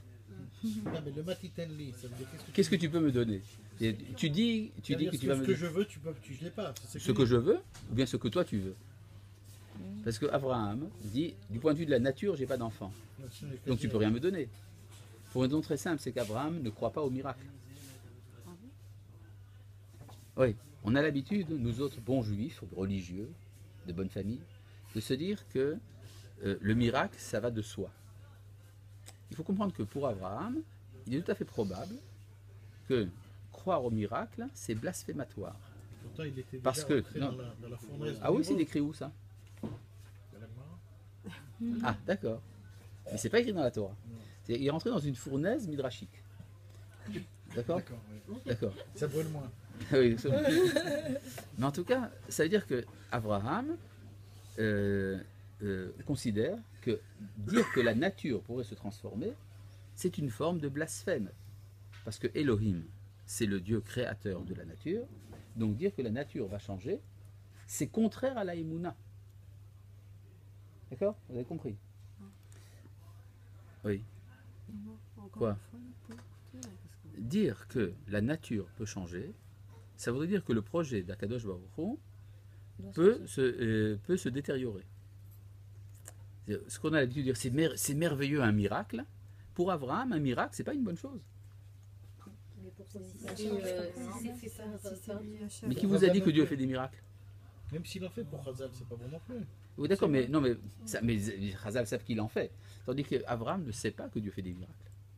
Non, mais le matitenli, ça veut dire Qu'est-ce que tu peux me donner? Tu dis que tu vas me ce que je veux, tu je l'ai pas. ce que je veux, ou bien ce que toi tu veux. Parce que Abraham dit, du point de vue de la nature, j'ai pas d'enfant. Donc tu peux rien me donner. Pour une raison très simple, c'est qu'Abraham ne croit pas au miracle. Oui, on a l'habitude, nous autres bons juifs, religieux, de bonne famille, de se dire que le miracle, ça va de soi. Il faut comprendre que pour Abraham, il est tout à fait probable que croire au miracle, c'est blasphématoire. Pourtant, il était Parce déjà que entré non. dans la fournaise. Ah oui, c'est écrit où ça? Dans la mort. Ah, d'accord. Mais c'est pas écrit dans la Torah. Il est rentré dans une fournaise midrashique. D'accord? D'accord, oui. D'accord. Ça brûle moins. Oui, mais en tout cas, ça veut dire que Abraham considère que dire que la nature pourrait se transformer, c'est une forme de blasphème. Parce que Elohim, c'est le Dieu créateur de la nature. Donc dire que la nature va changer, c'est contraire à la Emouna. D'accord? Vous avez compris? Oui. Quoi? Dire que la nature peut changer, ça voudrait dire que le projet d'Akadosh Baruch Hu peut se détériorer. Ce qu'on a l'habitude de dire, c'est merveilleux un miracle. Pour Abraham, un miracle, c'est pas une bonne chose. Mais pourquoi si ça change, si c'est fait par Mais qui vous a dit que Dieu fait des miracles? Même s'il en fait pour Hazal, c'est pas bon non plus. Oui, d'accord, mais non, mais Chazal savent qu'il en fait. Tandis qu'Abraham ne sait pas que Dieu fait des miracles.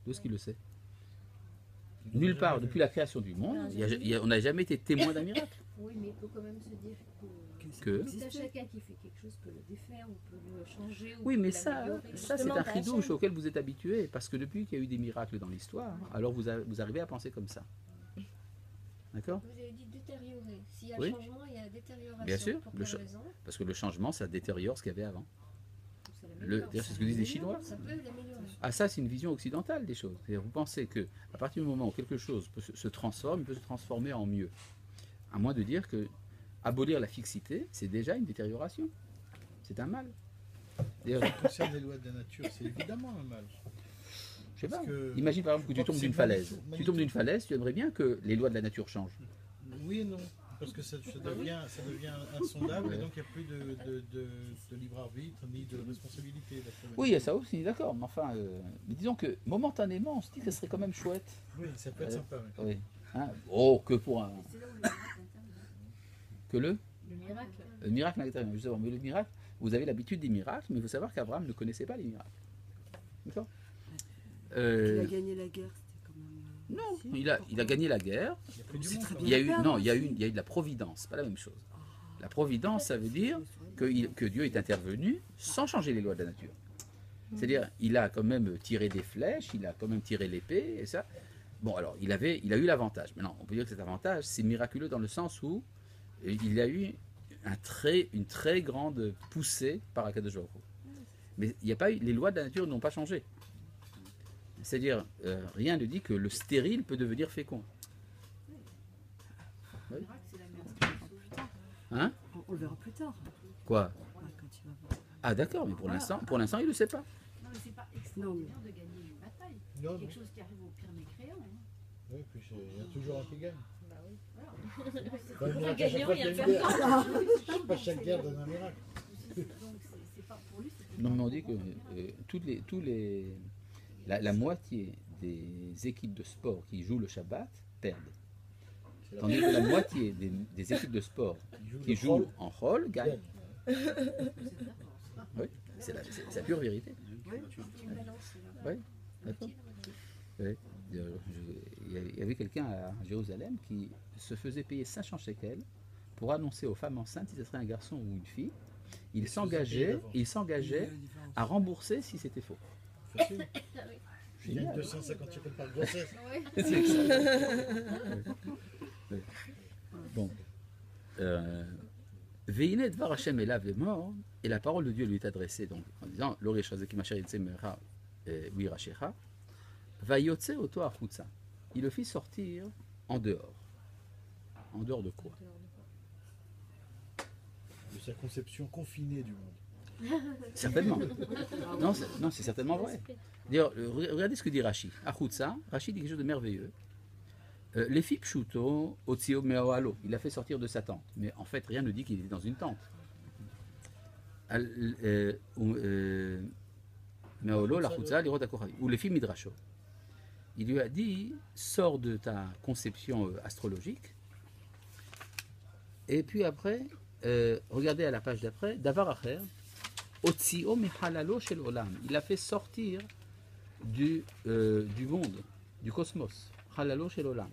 D'où est-ce qu'il le sait? Nulle part, depuis la création du monde, on n'a jamais été témoin d'un miracle. Oui, mais il peut quand même se dire Que tout à chacun qui fait quelque chose peut le défaire ou peut le changer. Ou Oui, peut mais ça l'améliorer. c'est Justement, un t'as chidouche Hachem. auquel vous êtes habitué, parce que depuis qu'il y a eu des miracles dans l'histoire, alors vous arrivez à penser comme ça. D'accord? Vous avez dit détériorer. S'il y a Oui. changement, il y a détérioration. Bien sûr, Pour le quelle cha- raison? Parce que le changement, ça détériore ce qu'il y avait avant. Ça l'améliore. D'ailleurs, c'est ce que disent les Chinois. Ça peut l'améliorer. Ah, ça, c'est une vision occidentale des choses. C'est-à-dire, vous pensez que à partir du moment où quelque chose se transforme, il peut se transformer en mieux. À moins de dire que abolir la fixité, c'est déjà une détérioration. C'est un mal. D'ailleurs, En ce qui concerne les lois de la nature, c'est évidemment un mal. je sais pas. Parce que- Imagine par exemple que tu tombes d'une falaise. Tu tombes d'une falaise, tu aimerais bien que les lois de la nature changent. Oui et non. Parce que ça devient insondable et donc il n'y a plus de libre arbitre ni de responsabilité. d'après Oui, il y a ça aussi, d'accord. Mais enfin, mais disons que momentanément, on se dit que ce serait quand même chouette. Oui, ça peut être sympa. oui. Oui. Hein, oh, que pour un. C'est là où le miracle intervient. Que le Le miracle. miracle à l'intérieur, justement. Mais le miracle, vous avez l'habitude des miracles, mais il faut savoir qu'Abraham ne connaissait pas les miracles. D'accord? Il a gagné la guerre, c'était quand même. Non, Si, il a gagné la guerre. Il y a plus du C'est monde. très quoi. Il y a eu, bien non, il y a aussi. eu de la providence, pas la même chose. La providence, ça veut dire que Dieu est intervenu sans changer les lois de la nature. C'est-à-dire, il a quand même tiré des flèches, il a quand même tiré l'épée, et ça. Bon, alors, il a eu l'avantage. Maintenant, on peut dire que cet avantage, c'est miraculeux dans le sens où il a eu une très grande poussée par Akadosh Baruch Hu. Mais il n'y a pas eu, les lois de la nature n'ont pas changé. C'est-à-dire, rien ne dit que le stérile peut devenir fécond. Le miracle, c'est la miracle. Hein? On le verra plus tard. Quoi? Ouais, quand il va voir. Ah d'accord, mais pour l'instant, il ne le sait pas. Non, mais c'est pas Non, extraordinaire de gagner une bataille. Non, non. Quelque chose qui arrive au pire mécréant. Hein. Oui, puis il y a toujours un qui gagne. Bah oui. Pas un miracle, à chaque gagnant, fois il y a qu'il y a le une guerre. Pas chaque guerre donne un miracle. Donc c'est pas pour lui. c'est Non, pas mais on pour dit que la moitié des équipes de sport qui jouent le Shabbat perdent. C'est la Tandis que la moitié des équipes de sport qui jouent en rôle gagnent. Oui, c'est la pure vérité. une balance. là. Oui, d'accord. Oui. Il y avait quelqu'un à Jérusalem qui se faisait payer 500 shekels pour annoncer aux femmes enceintes si ce serait un garçon ou une fille. Il s'engageait à rembourser si c'était faux. Facile. Je gagne Génial. 250 shekels par grossesse. Ouais. C'est excellent. Ouais. Bon. Ve'inet dvar Hashem elav lemor, et la parole de Dieu lui est adressée donc en disant L'ori shazeki masher yitzeh mecha u'irashecha, vayotze oto achutza. Il le fit sortir en dehors. En dehors de quoi? De sa conception confinée du monde. Certainement. Non, c'est certainement vrai. D'ailleurs, regardez ce que dit Rashi. Achutza, Rashi dit quelque chose de merveilleux. Les filles pshuto, otsio meoalo, il l'a fait sortir de sa tente. Mais en fait, rien ne dit qu'il était dans une tente. Meoalo, la chutza, l'irot akoravi. Ou les filles midrasho. Il lui a dit, sors de ta conception astrologique. Et puis après, regardez à la page d'après, davar acher, otsio mehalalo shel olam. Il l'a fait sortir du monde, du cosmos. Halalo shel olam.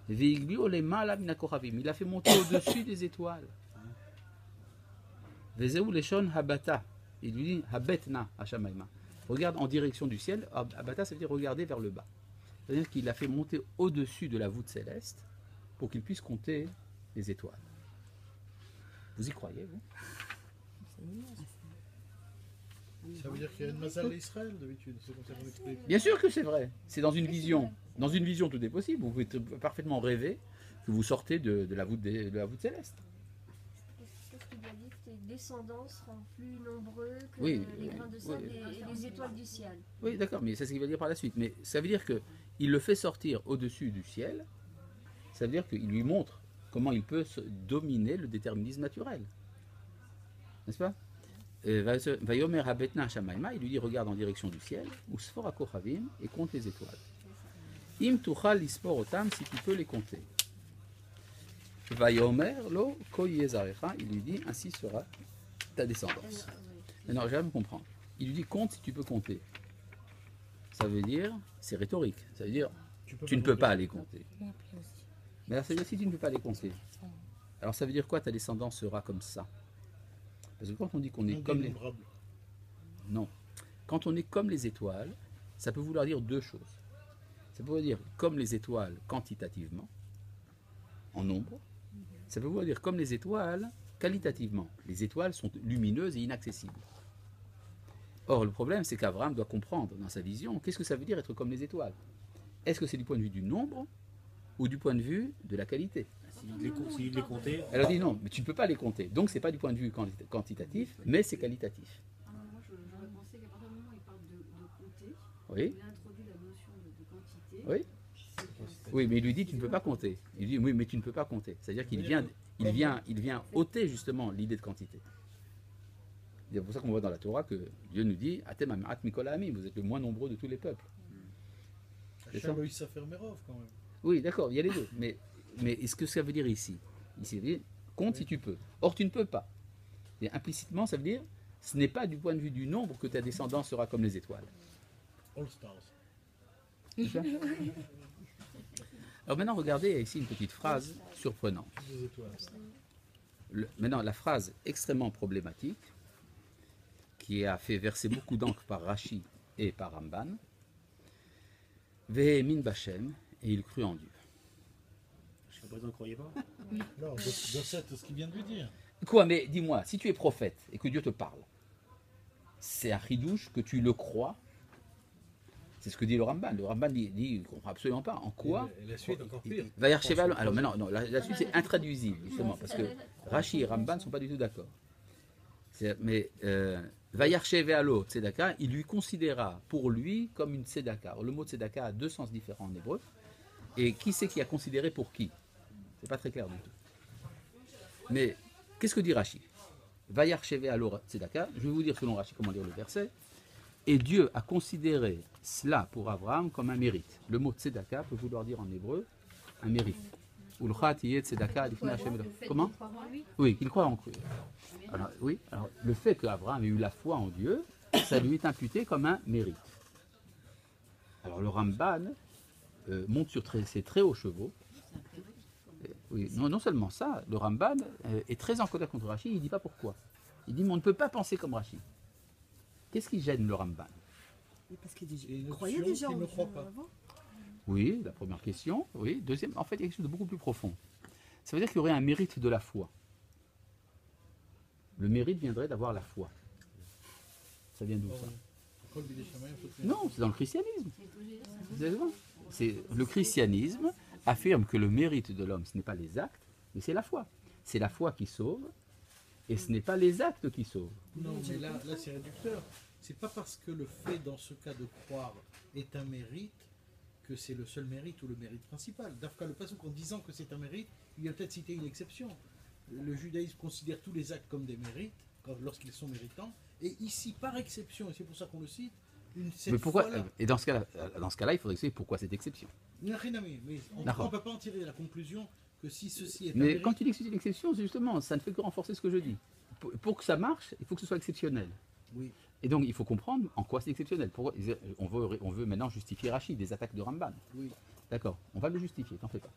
Veigli olemala min hakoravim. Il a fait monter au-dessus des étoiles. Vezeu leshon habata. Il lui dit habetna hashamayma. Regarde en direction du ciel. Habata, ça veut dire regarder vers le bas. C'est-à-dire qu'il a fait monter au-dessus de la voûte céleste pour qu'il puisse compter les étoiles. Vous y croyez, vous? Ça veut dire qu'il y a une mazal d'Israël d'habitude, c'est comme ça qu'on explique. Bien sûr que c'est vrai. C'est dans une vision. Dans une vision, tout est possible. Vous pouvez parfaitement rêver que vous sortez de la voûte céleste. Qu'est-ce qu'il a dit que tes descendants seront plus nombreux que Oui, les grains de sable oui. et les étoiles du ciel. Oui, d'accord, mais c'est ce qu'il va dire par la suite. Mais ça veut dire qu'il le fait sortir au-dessus du ciel. Ça veut dire qu'il lui montre comment il peut dominer le déterminisme naturel. N'est-ce pas? Vayomer habetna shamayma, il lui dit regarde en direction du ciel, ou sfora kochavim, et compte les étoiles. Im tuchal lispor otam, si tu peux les compter. Vayomer lo koyezarecha, il lui dit ainsi sera ta descendance. Non, j'aime comprendre. Il lui dit compte si tu peux compter. Ça veut dire, c'est rhétorique, ça veut dire tu ne peux pas les compter. Mais alors ça veut dire si tu ne peux pas les compter. Alors ça veut dire quoi ta descendance sera comme ça? Parce que quand on dit qu'on est comme les... Non. Quand on est comme les étoiles, ça peut vouloir dire deux choses. Ça peut vouloir dire comme les étoiles quantitativement, en nombre. Ça peut vouloir dire comme les étoiles qualitativement. Les étoiles sont lumineuses et inaccessibles. Or, le problème, c'est qu'Abraham doit comprendre dans sa vision, qu'est-ce que ça veut dire être comme les étoiles? Est-ce que c'est du point de vue du nombre ou du point de vue de la qualité? S'il les comptait. Elle a dit non, mais tu ne peux pas les compter. Donc, ce n'est pas du point de vue quantitatif, mais c'est qualitatif. Moi, j'aurais pensé qu'à partir du moment où il parle de compter, Oui, il introduit la notion de quantité. oui. Oui, mais il lui dit tu ne peux pas compter. Il lui dit oui, mais tu ne peux pas compter. C'est-à-dire qu'il vient ôter justement l'idée de quantité. C'est pour ça qu'on voit dans la Torah que Dieu nous dit Atem amat mikol ha'amim, vous êtes le moins nombreux de tous les peuples. C'est ça? Hachem Loïs Merov quand même. Oui, d'accord, il y a les deux. Mais est-ce que ça veut dire ici? Ici, ça veut dire compte si tu peux. Or, tu ne peux pas. Et implicitement, ça veut dire ce n'est pas du point de vue du nombre que ta descendance sera comme les étoiles. All Stars. C'est ça? Alors maintenant, regardez, il y a ici une petite phrase surprenante. Des étoiles. Maintenant, la phrase extrêmement problématique, qui a fait verser beaucoup d'encre par Rashi et par Ramban, Vehemin Bachem, et il crut en Dieu. Je ne croyais pas. Non, de ce qu'il vient de lui dire. Quoi, mais dis-moi, si tu es prophète et que Dieu te parle, c'est un chidouche que tu le crois? C'est ce que dit le Ramban. Le Ramban dit il ne comprend absolument pas. En quoi? Et la suite encore pire. Alors maintenant, non, la suite c'est intraduisible, justement, parce que Rashi et Ramban ne sont pas du tout d'accord. Mais Vayar Shevealo Tzedaka, il lui considéra pour lui comme une Tzedaka. Le mot Tzedaka a deux sens différents en hébreu. Et qui c'est qui a considéré pour qui? C'est pas très clair du tout. Mais qu'est-ce que dit Rashi? Vayar Shevealo Tzedaka, je vais vous dire selon Rashi comment lire le verset. Et Dieu a considéré cela pour Abraham comme un mérite. Le mot tzedaka peut vouloir dire en hébreu un mérite. Comment? Oui, qu'il croit en Dieu. Alors, oui, alors, le fait qu'Abraham ait eu la foi en Dieu, ça lui est imputé comme un mérite. Alors le Ramban monte sur ses très hauts chevaux. Oui, non seulement ça, le Ramban est très en colère contre Rashi, il ne dit pas pourquoi. Il dit mais on ne peut pas penser comme Rashi. Qu'est-ce qui gêne le Ramban? Et parce qu'il Et une croyait option déjà qu'il en ne Dieu croit pas. avant. Oui, la première question. Oui, deuxième, en fait, il y a quelque chose de beaucoup plus profond. Ça veut dire qu'il y aurait un mérite de la foi. Le mérite viendrait d'avoir la foi. Ça vient d'où ça? Kol bidei shamayim, faut que- Non, c'est dans le christianisme. Vous avez vu? Le christianisme affirme que le mérite de l'homme, ce n'est pas les actes, mais c'est la foi. C'est la foi qui sauve, et ce n'est pas les actes qui sauvent. Non, mais là c'est réducteur. C'est pas parce que le fait dans ce cas de croire est un mérite que c'est le seul mérite ou le mérite principal. Dafka le passage en disant que c'est un mérite, il a peut-être cité une exception. Le judaïsme considère tous les actes comme des mérites lorsqu'ils sont méritants, et ici par exception, et c'est pour ça qu'on le cite, cette Mais pourquoi? fois-là- Et dans ce cas-là, il faudrait expliquer pourquoi cette exception. Mais on D'accord. ne peut pas en tirer la conclusion que si ceci est un Mais mérite, quand tu dis que c'est une exception, c'est justement, ça ne fait que renforcer ce que je dis. Pour que ça marche, il faut que ce soit exceptionnel. oui. Et donc, il faut comprendre en quoi c'est exceptionnel. On veut maintenant justifier Rachid, des attaques de Ramban. Oui. D'accord, on va le justifier, t'en fais pas.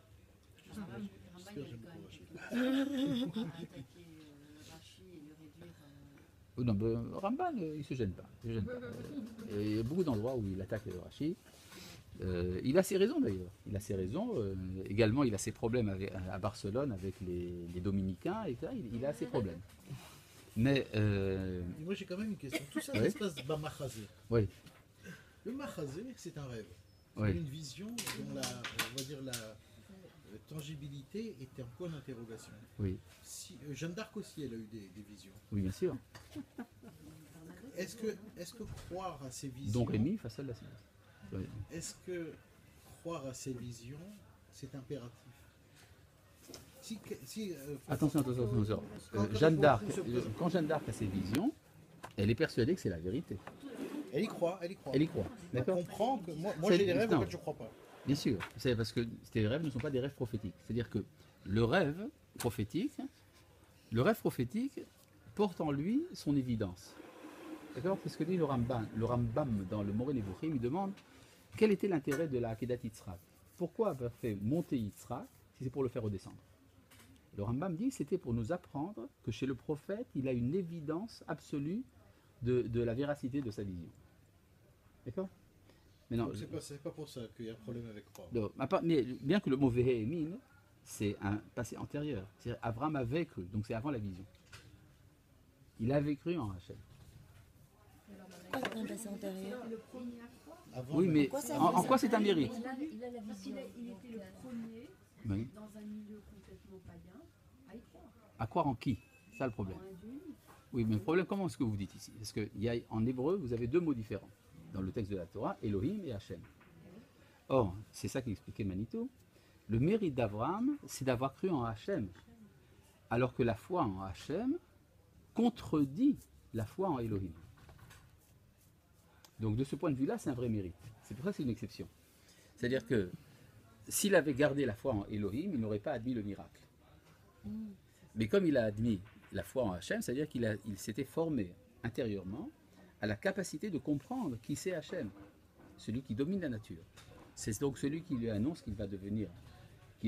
Ramban, il J'espère avait que j'aime quand même beaucoup attaqué Rachid et le réduire. Non, ben, Ramban, il ne se gêne pas. Il se gêne pas. Il y a beaucoup d'endroits où il attaque Rachid. Il a ses raisons d'ailleurs. Il a ses raisons. Également, il a ses problèmes à Barcelone avec les Dominicains, etc. Il a ses problèmes. Mais, Et moi j'ai quand même une question. Tout ça, Oui. ça se passe dans Machazé. oui, Le Machazé, c'est un rêve. C'est oui. une vision dont on va dire la tangibilité est un point d'interrogation. Oui, Si, Jeanne d'Arc aussi, elle a eu des visions. oui, bien sûr. Est-ce que croire à ces visions, Donc Rémi, Fassel, la Sylvie. Oui. est-ce que croire à ces visions, c'est impératif? Attention. Quand Jeanne on d'Arc, se pose- quand Jeanne d'Arc a ses visions, elle est persuadée que c'est la vérité. Elle y croit, elle y croit. Elle y croit. On D'accord? comprend que moi C'est- j'ai des rêves non. auxquels je ne crois pas. Bien sûr. C'est parce que ces rêves ne sont pas des rêves prophétiques. C'est-à-dire que le rêve prophétique porte en lui son évidence. D'accord? C'est ce que dit le Rambam. Le Rambam, dans le Moreh Nevuchim, il demande quel était l'intérêt de la Akedat Yitzhak. Pourquoi avoir fait monter Yitzhak si c'est pour le faire redescendre? Le Rambam dit que c'était pour nous apprendre que chez le prophète, il a une évidence absolue de la véracité de sa vision. D'accord? Mais non, Donc c'est pas pour ça qu'il y a un problème avec croire. non, mais bien que le mot Vehémin, c'est un passé antérieur. C'est-à-dire Abraham avait cru, donc c'est avant la vision. Il avait cru en Hachem. Un passé antérieur. Avant Oui, le- mais quoi ça en veut quoi c'est un mérite? Il a la Parce vision. qu'il était le premier, Oui. dans un milieu complètement païen, à y croire. À croire en qui? C'est ça le problème. En un Dieu unique. Oui, mais le problème, comment est-ce que vous dites ici? Parce qu'en hébreu, vous avez deux mots différents. Dans le texte de la Torah, Elohim et Hachem. Or, c'est ça qu'expliquait Manitou. Le mérite d'Abraham, c'est d'avoir cru en Hachem. Alors que la foi en Hachem contredit la foi en Elohim. Donc de ce point de vue-là, c'est un vrai mérite. C'est pour ça que c'est une exception. C'est-à-dire que s'il avait gardé la foi en Elohim, il n'aurait pas admis le miracle. Mais comme il a admis la foi en Hachem, c'est-à-dire qu'il s'était formé intérieurement à la capacité de comprendre qui c'est Hachem, celui qui domine la nature. C'est donc celui qui lui annonce qu'il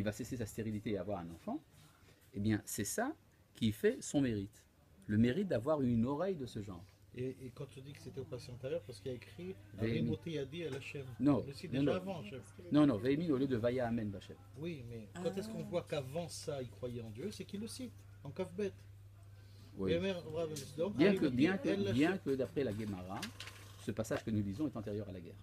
va cesser sa stérilité et avoir un enfant. Eh bien, c'est ça qui fait son mérite. Le mérite d'avoir une oreille de ce genre. Et quand tu dis que c'était au passé antérieur, parce qu'il y a écrit Véhémi. Arimoti a dit à Hachem. Non, Le site non, déjà non. avant, Hachem. Non, Véhémin au lieu de Vaya Amen Bachem. Oui, mais quand est-ce qu'on voit qu'avant ça, il croyait en Dieu, c'est qu'il le cite, en Kafbet. Oui. Donc, Bien Arimoti, que El Hachem. d'après la Gemara, ce passage que nous lisons est antérieur à la guerre.